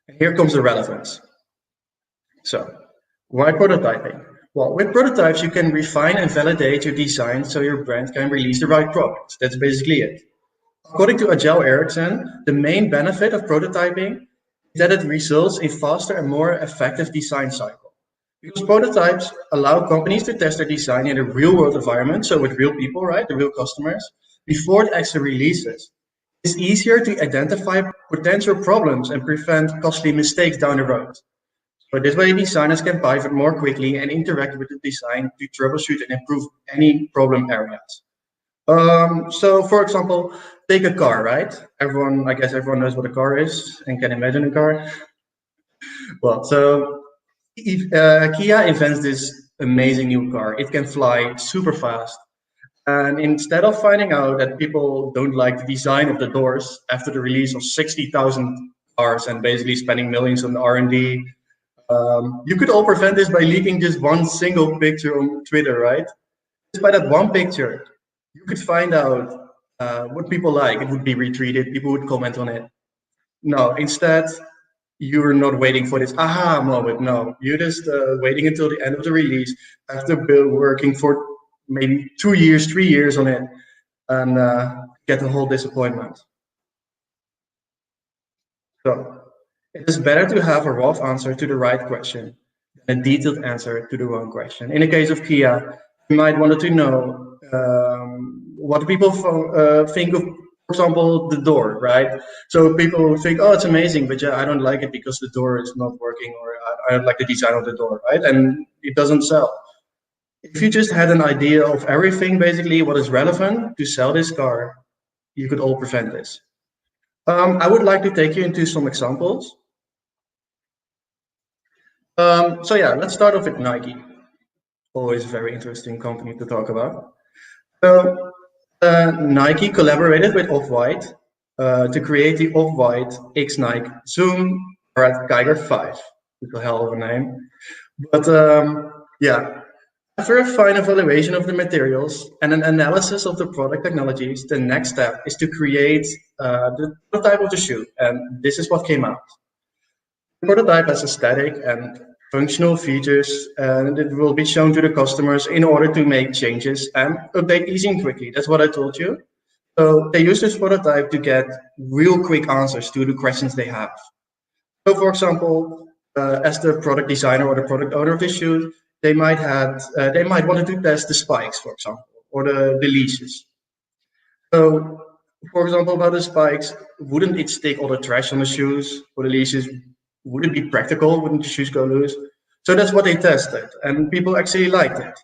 And here comes the relevance. So why prototyping? Well, with prototypes, you can refine and validate your design so your brand can release the right product. That's basically it. According to Agile Ericsson, the main benefit of prototyping is that it results in faster and more effective design cycle. Because prototypes allow companies to test their design in a real world environment, so with real people, right, the real customers, before it actually releases. It's easier to identify potential problems and prevent costly mistakes down the road. So this way, designers can pivot more quickly and interact with the design to troubleshoot and improve any problem areas. So for example, take a car, right? I guess everyone knows what a car is and can imagine a car. Well, so Kia invents this amazing new car. It can fly super fast. And instead of finding out that people don't like the design of the doors after the release of 60,000 cars and basically spending millions on R&D, you could all prevent this by leaking just one single picture on Twitter, right? Just by that one picture, you could find out what people like. It would be retweeted. People would comment on it. No, instead, you're not waiting for this aha moment. No, you're just waiting until the end of the release after working for maybe 2 years, 3 years on it, and get the whole disappointment. So it is better to have a rough answer to the right question than a detailed answer to the wrong question. In the case of Kia, you might want to know what people think of, for example, the door, right? So people think, oh, it's amazing, but yeah, I don't like it because the door is not working, or I don't like the design of the door, right? And it doesn't sell. If you just had an idea of everything, basically what is relevant to sell this car, you could all prevent this. I would like to take you into some examples. So yeah, let's start off with Nike. always a very interesting company to talk about. So Nike collaborated with Off-White to create the Off-White X Nike Zoom Red Geiger 5. It's a hell of a name. But yeah, after a fine evaluation of the materials and an analysis of the product technologies, the next step is to create the prototype of the shoe. And this is what came out. The prototype has aesthetic and functional features, and it will be shown to the customers in order to make changes and update easy and quickly. That's what I told you. So they use this prototype to get real quick answers to the questions they have. So for example, as the product designer or the product owner of the shoe, they might want to test the spikes, for example, or the leashes. So for example, about the spikes, wouldn't it stick all the trash on the shoes? Or the leashes, would it be practical? Wouldn't the shoes go loose? So that's what they tested, and people actually liked it.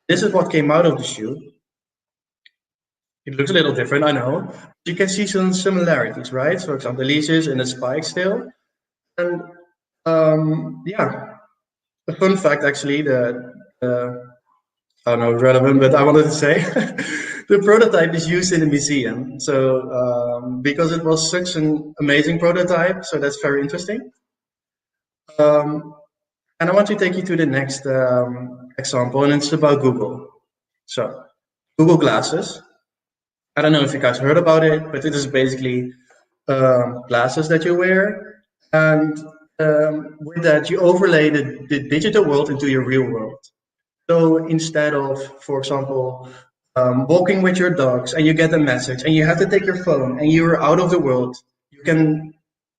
This is what came out of the shoe. It looks a little different, I know. You can see some similarities, right? For example, the leashes and the spikes still. And yeah, a fun fact actually, I don't know, relevant, but I wanted to say the prototype is used in a museum. So because it was such an amazing prototype, so that's very interesting. And I want to take you to the next example, and it's about Google. So Google Glasses. I don't know if you guys heard about it, but it is basically glasses that you wear, and with that you overlay the digital world into your real world. So instead of, for example, walking with your dogs and you get a message and you have to take your phone and you're out of the world,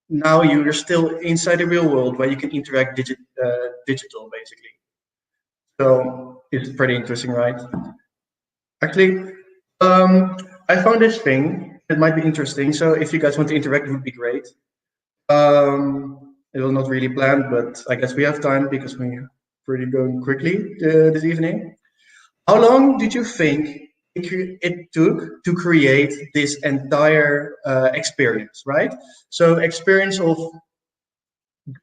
now you're still inside the real world where you can interact digital basically. So it's pretty interesting, right? Actually, I found this thing that might be interesting. So if you guys want to interact, it would be great. It was not really planned, but I guess we have time because we're pretty going quickly this evening. How long did you think it took to create this entire experience, right? So experience of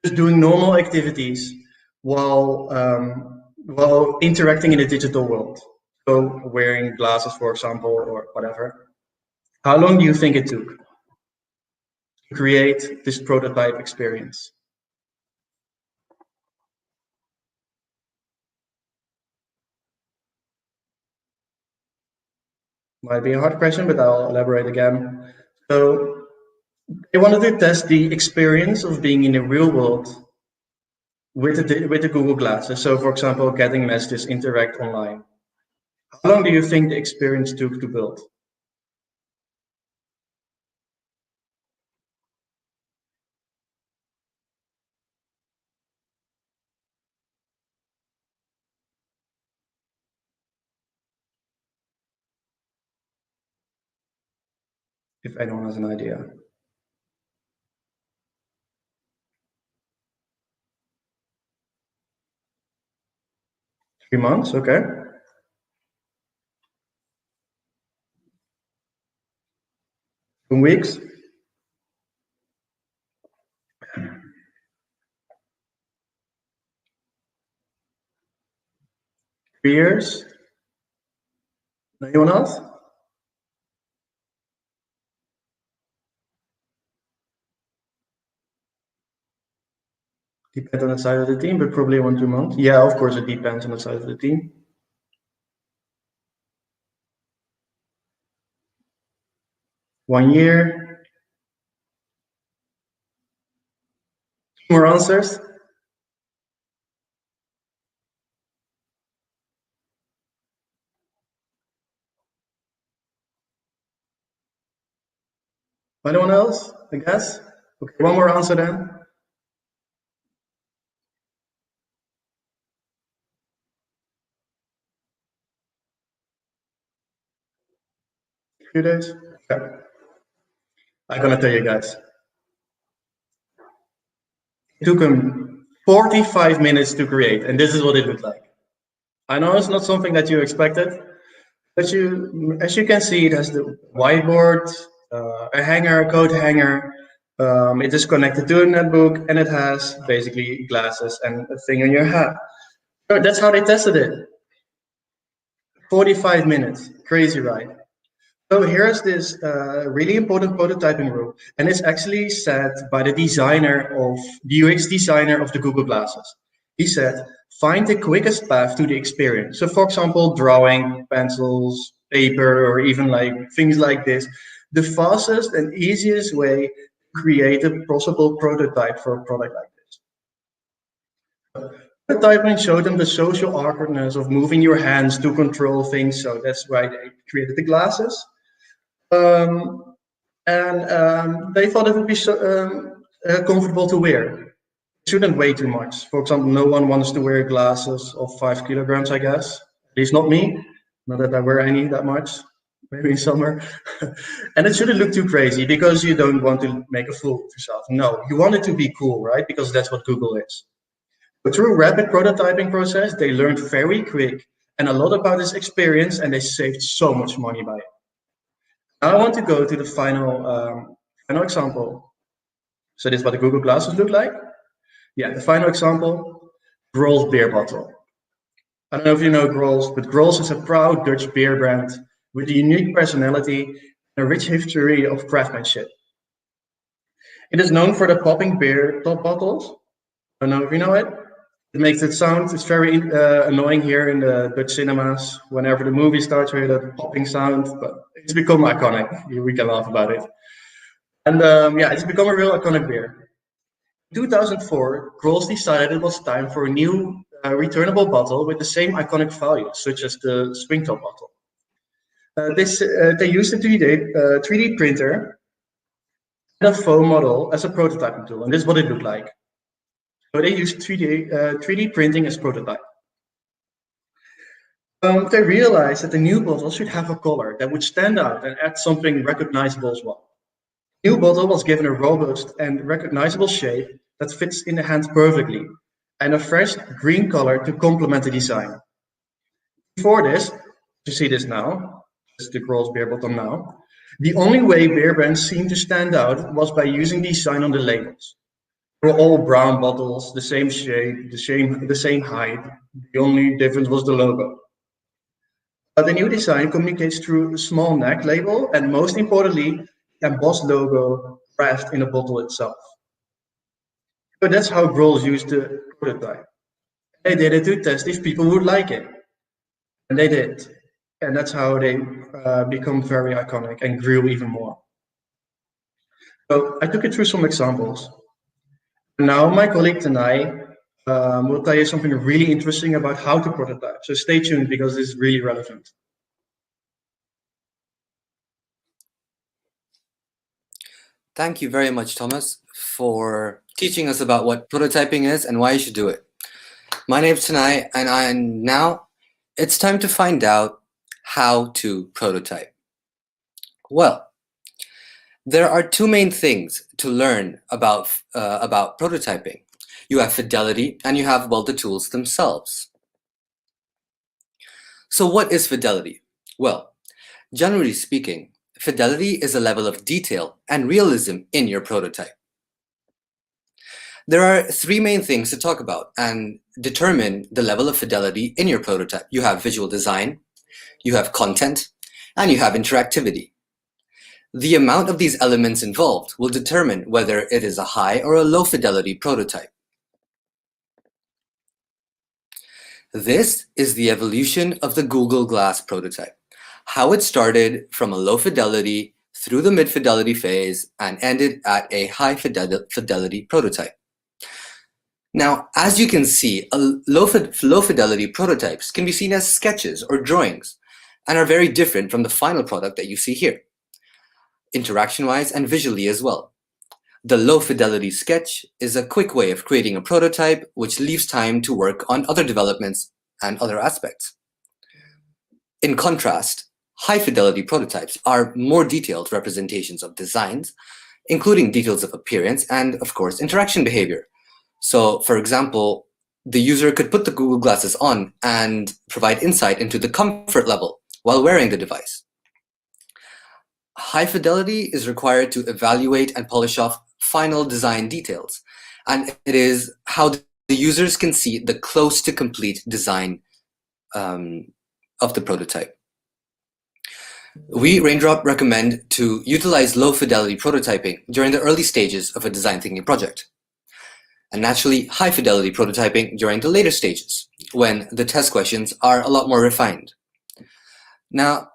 just doing normal activities while interacting in a digital world. So wearing glasses, for example, or whatever. How long do you think it took to create this prototype experience? Might be a hard question, but I'll elaborate again. So they wanted to test the experience of being in the real world with the Google Glasses. So for example, getting messages, interact online. How long do you think the experience took to build? If anyone has an idea. 3 months, okay. 2 weeks. 3 years. Anyone else? Depends on the size of the team, but probably 1-2 months. Yeah, of course, it depends on the size of the team. 1 year. 2 more answers. Anyone else? I guess. Okay, 1 more answer then. Few days. Okay. I'm gonna tell you guys. It took him 45 minutes to create, and this is what it looked like. I know it's not something that you expected, but as you can see, it has the whiteboard, a hanger, a coat hanger. It is connected to a netbook, and it has basically glasses and a thing on your hat. So that's how they tested it. 45 minutes, crazy, right? So here's this really important prototyping rule, and it's actually said by the UX designer of the Google Glasses. He said, find the quickest path to the experience. So for example, drawing, pencils, paper, or even like things like this, the fastest and easiest way to create a possible prototype for a product like this. Prototyping showed them the social awkwardness of moving your hands to control things, so that's why they created the glasses. They thought it would be comfortable to wear. It shouldn't weigh too much. For example, no one wants to wear glasses of 5 kilograms, I guess. At least not me. Not that I wear any that much, maybe in summer. And it shouldn't look too crazy because you don't want to make a fool of yourself. No, you want it to be cool, right? Because that's what Google is. But through a rapid prototyping process, they learned very quick and a lot about this experience, and they saved so much money by it. Now I want to go to the final example. So this is what the Google Glasses look like. Yeah, the final example, Grolsch beer bottle. I don't know if you know Grolsch, but Grolsch is a proud Dutch beer brand with a unique personality and a rich history of craftsmanship. It is known for the popping beer top bottles. I don't know if you know it. It makes it sound, it's very annoying here in the Dutch cinemas. Whenever the movie starts, we hear that popping sound, but it's become iconic. We can laugh about it. And yeah, it's become a real iconic beer. In 2004, Grolsch decided it was time for a new returnable bottle with the same iconic values, such as the swing top bottle. They used a 3D printer and a foam model as a prototyping tool, and this is what it looked like. So they used 3D printing as prototype. They realized that the new bottle should have a color that would stand out and add something recognizable as well. The new bottle was given a robust and recognizable shape that fits in the hand perfectly, and a fresh green color to complement the design. Before this, you see this now, this is the Grolsch beer bottle now, the only way beer brands seemed to stand out was by using design on the labels. They were all brown bottles, the same shape, the same height. The only difference was the logo. But the new design communicates through a small neck label, and most importantly, embossed logo crafted in the bottle itself. So that's how Grolsch used the prototype. They did it to test if people would like it, and they did. And that's how they become very iconic and grew even more. So I took you through some examples. Now my colleague Tanai will tell you something really interesting about how to prototype. So stay tuned because this is really relevant. Thank you very much, Thomas, for teaching us about what prototyping is and why you should do it. My name's Tanai, and now it's time to find out how to prototype. Well, there are two main things to learn about prototyping. You have fidelity and you have, well, the tools themselves. So what is fidelity? Well, generally speaking, fidelity is a level of detail and realism in your prototype. There are three main things to talk about and determine the level of fidelity in your prototype. You have visual design, you have content, and you have interactivity. The amount of these elements involved will determine whether it is a high or a low fidelity prototype. This is the evolution of the Google Glass prototype, how it started from a low fidelity through the mid fidelity phase and ended at a high fidelity prototype. Now, as you can see, low fidelity prototypes can be seen as sketches or drawings and are very different from the final product that you see here, interaction-wise and visually as well. The low fidelity sketch is a quick way of creating a prototype which leaves time to work on other developments and other aspects. In contrast, high fidelity prototypes are more detailed representations of designs, including details of appearance and, of course, interaction behavior. So, for example, the user could put the Google Glasses on and provide insight into the comfort level while wearing the device. High fidelity is required to evaluate and polish off final design details, and it is how the users can see the close to complete design of the prototype. We, Raindrop, recommend to utilize low-fidelity prototyping during the early stages of a design thinking project, and naturally high-fidelity prototyping during the later stages, when the test questions are a lot more refined. Now,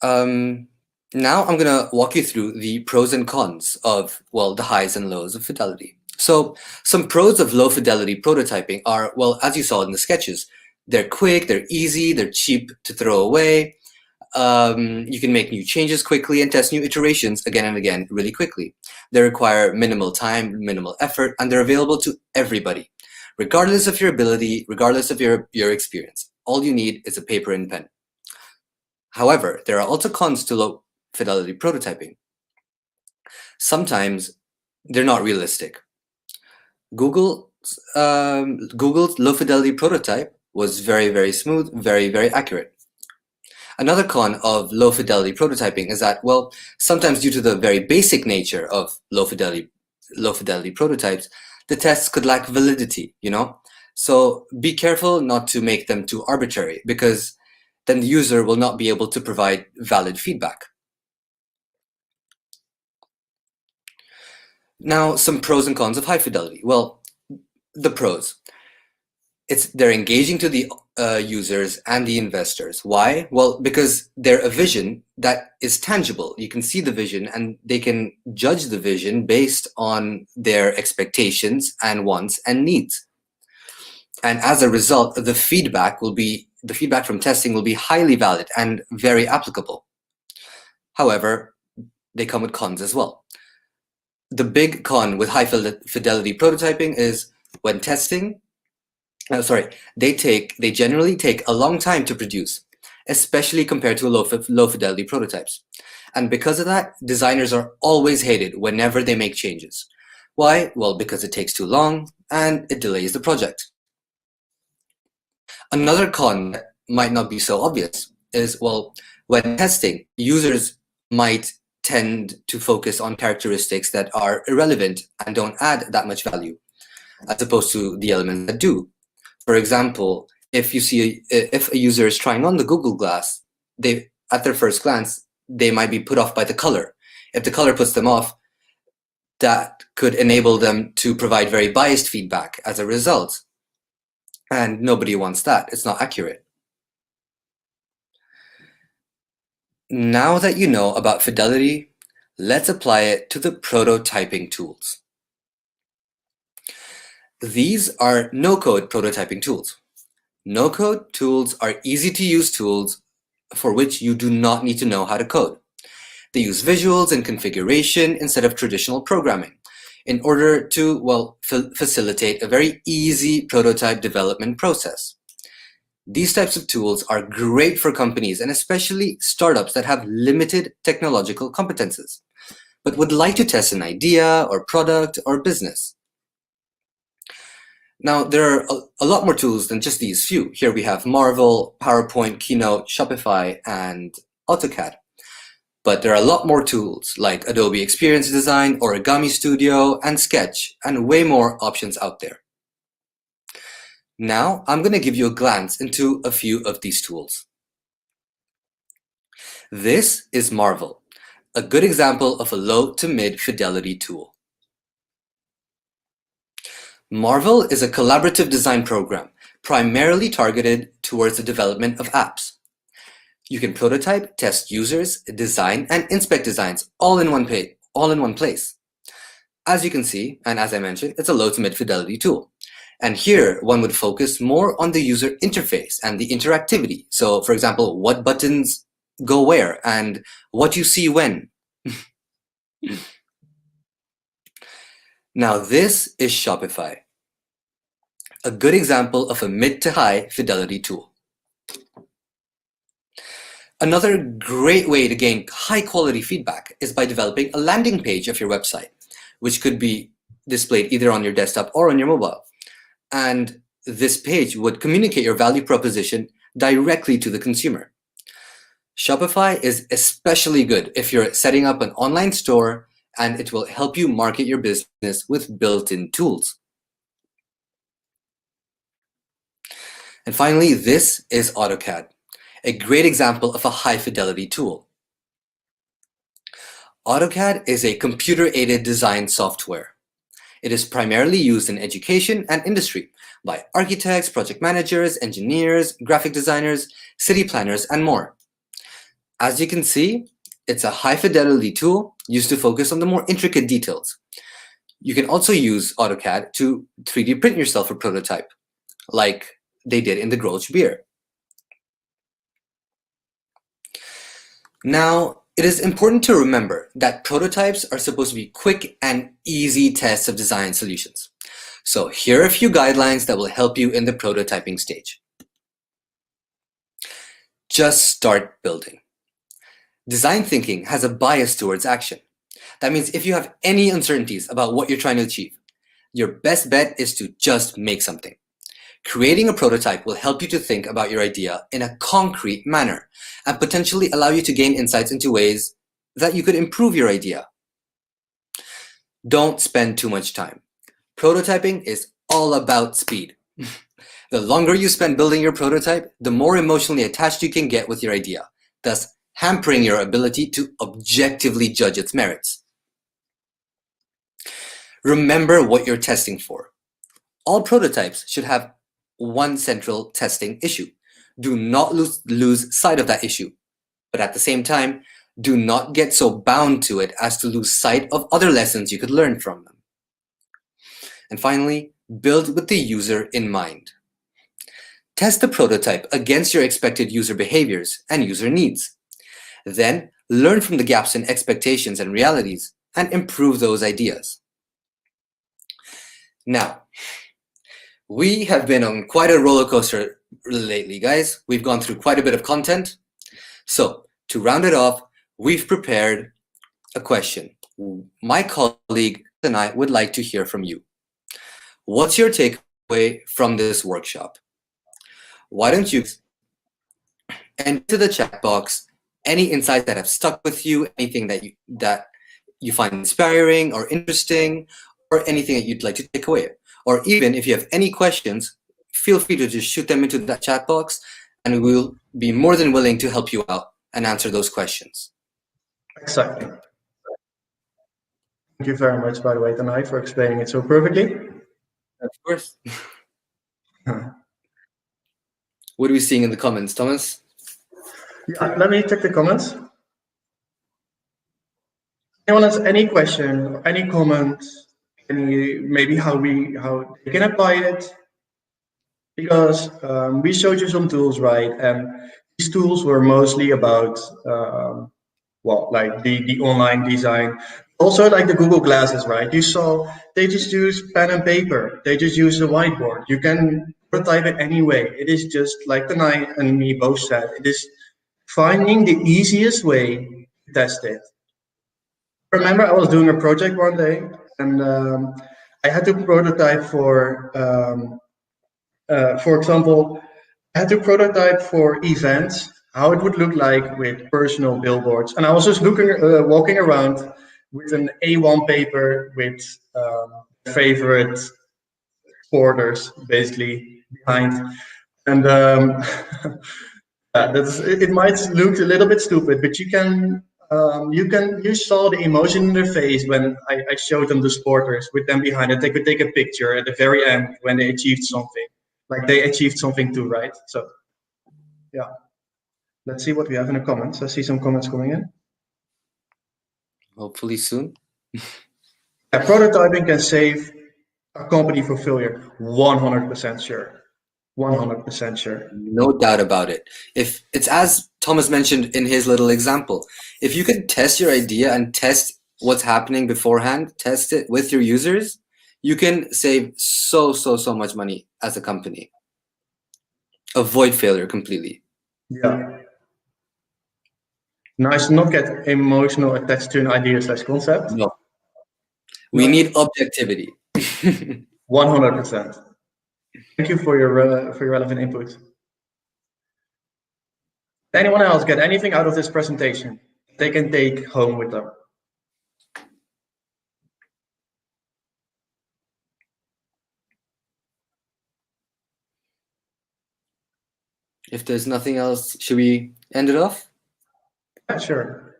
now I'm going to walk you through the pros and cons of, well, the highs and lows of fidelity. So some pros of low-fidelity prototyping are, well, as you saw in the sketches, they're quick, they're easy, they're cheap to throw away. You can make new changes quickly and test new iterations again and again really quickly. They require minimal time, minimal effort, and they're available to everybody, regardless of your ability, regardless of your experience. All you need is a paper and pen. However, there are also cons to low-fidelity prototyping. Sometimes they're not realistic. Google's low-fidelity prototype was very, very smooth, very, very accurate. Another con of low-fidelity prototyping is that, well, sometimes due to the very basic nature of low-fidelity prototypes, the tests could lack validity, you know? So be careful not to make them too arbitrary, because then the user will not be able to provide valid feedback. Now, some pros and cons of high fidelity. Well, the pros. They're engaging to the users and the investors. Why? Well, because they're a vision that is tangible. You can see the vision and they can judge the vision based on their expectations and wants and needs. And as a result, the feedback from testing will be highly valid and very applicable. However, they come with cons as well. The big con with high fidelity prototyping is when testing, they generally take a long time to produce, especially compared to low fidelity prototypes. And because of that, designers are always hated whenever they make changes. Why? Well, because it takes too long and it delays the project. Another con that might not be so obvious is, well, when testing, users might tend to focus on characteristics that are irrelevant and don't add that much value, as opposed to the elements that do. For example, if a user is trying on the Google Glass, at their first glance, they might be put off by the color. If the color puts them off, that could enable them to provide very biased feedback as a result. And nobody wants that. It's not accurate. Now that you know about fidelity, let's apply it to the prototyping tools. These are no-code prototyping tools. No-code tools are easy-to-use tools for which you do not need to know how to code. They use visuals and configuration instead of traditional programming in order to, well, facilitate a very easy prototype development process. These types of tools are great for companies and especially startups that have limited technological competences, but would like to test an idea or product or business. Now, there are a lot more tools than just these few. Here we have Marvel, PowerPoint, Keynote, Shopify, and AutoCAD. But there are a lot more tools like Adobe Experience Design, Origami Studio, and Sketch, and way more options out there. Now, I'm going to give you a glance into a few of these tools. This is Marvel, a good example of a low to mid fidelity tool. Marvel is a collaborative design program primarily targeted towards the development of apps. You can prototype, test users, design, and inspect designs all in one place. As you can see, and as I mentioned, it's a low to mid fidelity tool. And here, one would focus more on the user interface and the interactivity. So, for example, what buttons go where and what you see when. Now, this is Shopify, a good example of a mid to high fidelity tool. Another great way to gain high quality feedback is by developing a landing page of your website, which could be displayed either on your desktop or on your mobile. And this page would communicate your value proposition directly to the consumer. Shopify is especially good if you're setting up an online store, and it will help you market your business with built-in tools. And finally, this is AutoCAD, a great example of a high-fidelity tool. AutoCAD is a computer-aided design software. It is primarily used in education and industry by architects, project managers, engineers, graphic designers, city planners, and more. As you can see, it's a high-fidelity tool used to focus on the more intricate details. You can also use AutoCAD to 3D print yourself a prototype, like they did in the Grolsch beer. Now, it is important to remember that prototypes are supposed to be quick and easy tests of design solutions. So here are a few guidelines that will help you in the prototyping stage. Just start building. Design thinking has a bias towards action. That means if you have any uncertainties about what you're trying to achieve, your best bet is to just make something. Creating a prototype will help you to think about your idea in a concrete manner and potentially allow you to gain insights into ways that you could improve your idea. Don't spend too much time. Prototyping is all about speed. The longer you spend building your prototype, the more emotionally attached you can get with your idea, thus hampering your ability to objectively judge its merits. Remember what you're testing for. All prototypes should have one central testing issue. Do not lose sight of that issue. But at the same time, do not get so bound to it as to lose sight of other lessons you could learn from them. And finally, build with the user in mind. Test the prototype against your expected user behaviors and user needs. Then learn from the gaps in expectations and realities and improve those ideas. Now, we have been on quite a roller coaster lately, guys. We've gone through quite a bit of content. So to round it off, we've prepared a question. My colleague and I would like to hear from you. What's your takeaway from this workshop? Why don't you enter the chat box any insights that have stuck with you, anything that you find inspiring or interesting, or anything that you'd like to take away. Or even if you have any questions, feel free to just shoot them into that chat box and we'll be more than willing to help you out and answer those questions. Exactly. Thank you very much, by the way, tonight for explaining it so perfectly. Of course. What are we seeing in the comments, Thomas? Yeah, let me check the comments. Anyone has any question, any comment, maybe how they can apply it? Because we showed you some tools, right? And these tools were mostly about like the online design. Also like the Google Glasses, right? You saw they just use pen and paper. They just use a whiteboard. You can prototype it anyway. It is just like Tanai and me both said, it is finding the easiest way to test it. I remember I was doing a project one day and I had to prototype for example, I had to prototype for events, how it would look like with personal billboards. And I was just walking around with an A1 paper with favorite supporters basically behind. And it might look a little bit stupid, but you saw the emotion in their face when I showed them the supporters with them behind it. They could take a picture at the very end when they achieved something. Like they achieved something too, right? So, yeah. Let's see what we have in the comments. I see some comments coming in. Hopefully soon. Yeah, prototyping can save a company from failure. 100% sure. 100% sure. No doubt about it. If it's as Thomas mentioned in his little example, if you can test your idea and test what's happening beforehand, test it with your users, you can save so much money as a company. Avoid failure completely. Yeah. Nice to not get emotional attached to an idea/concept. No. We need objectivity. 100%. Thank you for your relevant input. Anyone else get anything out of this presentation they can take home with them? If there's nothing else, should we end it off? Yeah, sure.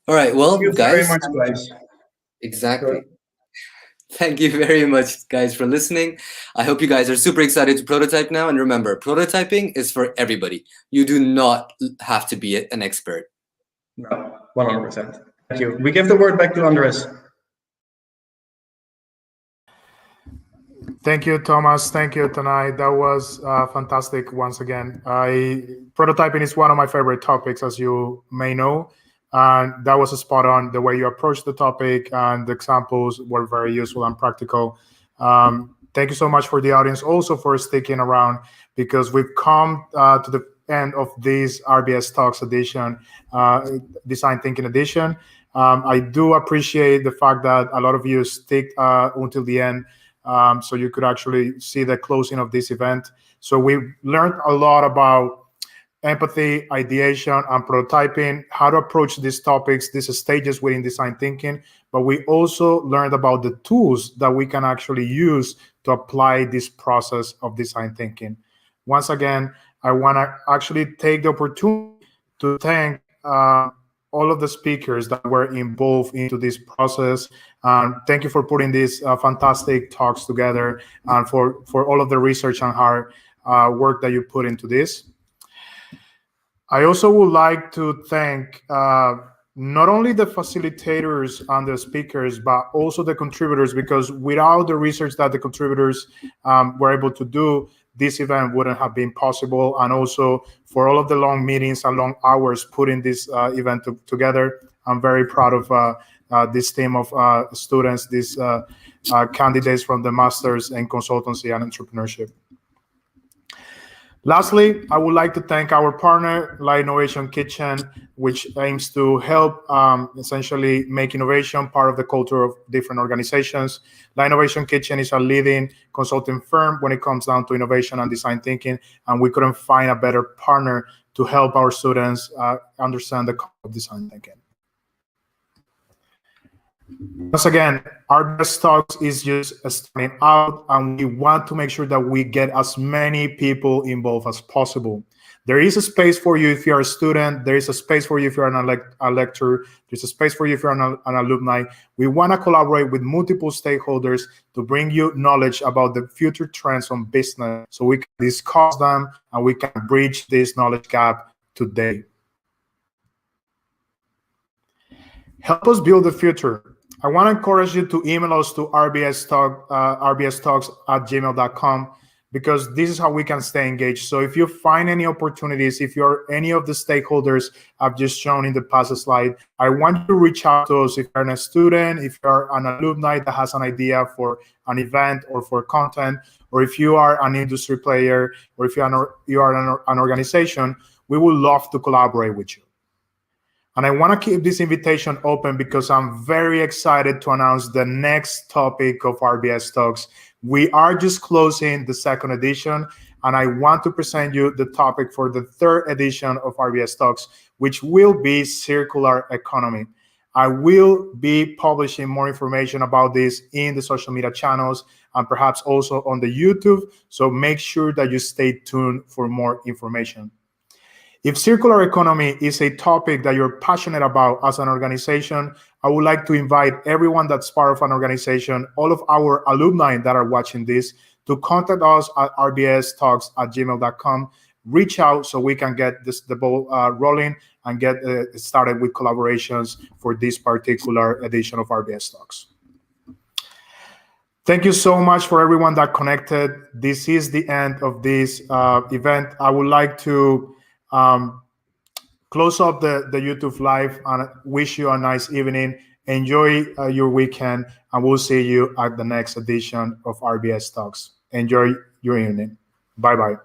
All right, well, Thank you guys. very much, guys. Exactly. Sure. Thank you very much, guys, for listening. I hope you guys are super excited to prototype now. And remember, prototyping is for everybody. You do not have to be an expert. No, 100%. Thank you. We give the word back to Andres. Thank you, Thomas. Thank you, Tanai. That was fantastic once again. Prototyping is one of my favorite topics, as you may know. And that was spot on. The way you approached the topic and the examples were very useful and practical. Thank you so much for the audience also for sticking around, because we've come to the end of this RBS Talks edition, Design Thinking edition. I do appreciate the fact that a lot of you stick until the end. So you could actually see the closing of this event. So we learned a lot about empathy, ideation, and prototyping, how to approach these topics, these stages within design thinking. But we also learned about the tools that we can actually use to apply this process of design thinking. Once again, I want to actually take the opportunity to thank all of the speakers that were involved into this process. Thank you for putting these fantastic talks together, and for all of the research and hard work that you put into this. I also would like to thank not only the facilitators and the speakers, but also the contributors, because without the research that the contributors were able to do, this event wouldn't have been possible. And also for all of the long meetings and long hours putting this event together. I'm very proud of this team of students, these candidates from the Masters in Consultancy and Entrepreneurship. Lastly, I would like to thank our partner, Light Innovation Kitchen, which aims to help essentially make innovation part of the culture of different organizations. Light Innovation Kitchen is a leading consulting firm when it comes down to innovation and design thinking, and we couldn't find a better partner to help our students understand the concept of design thinking. Once again, RBS Talks is just starting out, and we want to make sure that we get as many people involved as possible. There is a space for you if you're a student. There is a space for you if you're a lecturer. There's a space for you if you're an alumni. We want to collaborate with multiple stakeholders to bring you knowledge about the future trends on business, so we can discuss them and we can bridge this knowledge gap today. Help us build the future. I want to encourage you to email us to rbstalks@gmail.com, because this is how we can stay engaged. So if you find any opportunities, if you're any of the stakeholders I've just shown in the past slide, I want you to reach out to us. If you're a student, if you're an alumni that has an idea for an event or for content, or if you are an industry player, or if you are an organization, we would love to collaborate with you. And I want to keep this invitation open because I'm very excited to announce the next topic of RBS Talks. We are just closing the second edition, and I want to present you the topic for the third edition of RBS Talks, which will be circular economy. I will be publishing more information about this in the social media channels and perhaps also on the YouTube. So make sure that you stay tuned for more information. If circular economy is a topic that you're passionate about as an organization, I would like to invite everyone that's part of an organization, all of our alumni that are watching this, to contact us at rbstalks@gmail.com. Reach out so we can get the ball rolling and get started with collaborations for this particular edition of RBS Talks. Thank you so much for everyone that connected. This is the end of this event. I would like to close up the YouTube live and wish you a nice evening. Enjoy your weekend, and we'll see you at the next edition of RBS Talks. Enjoy your evening. Bye-bye.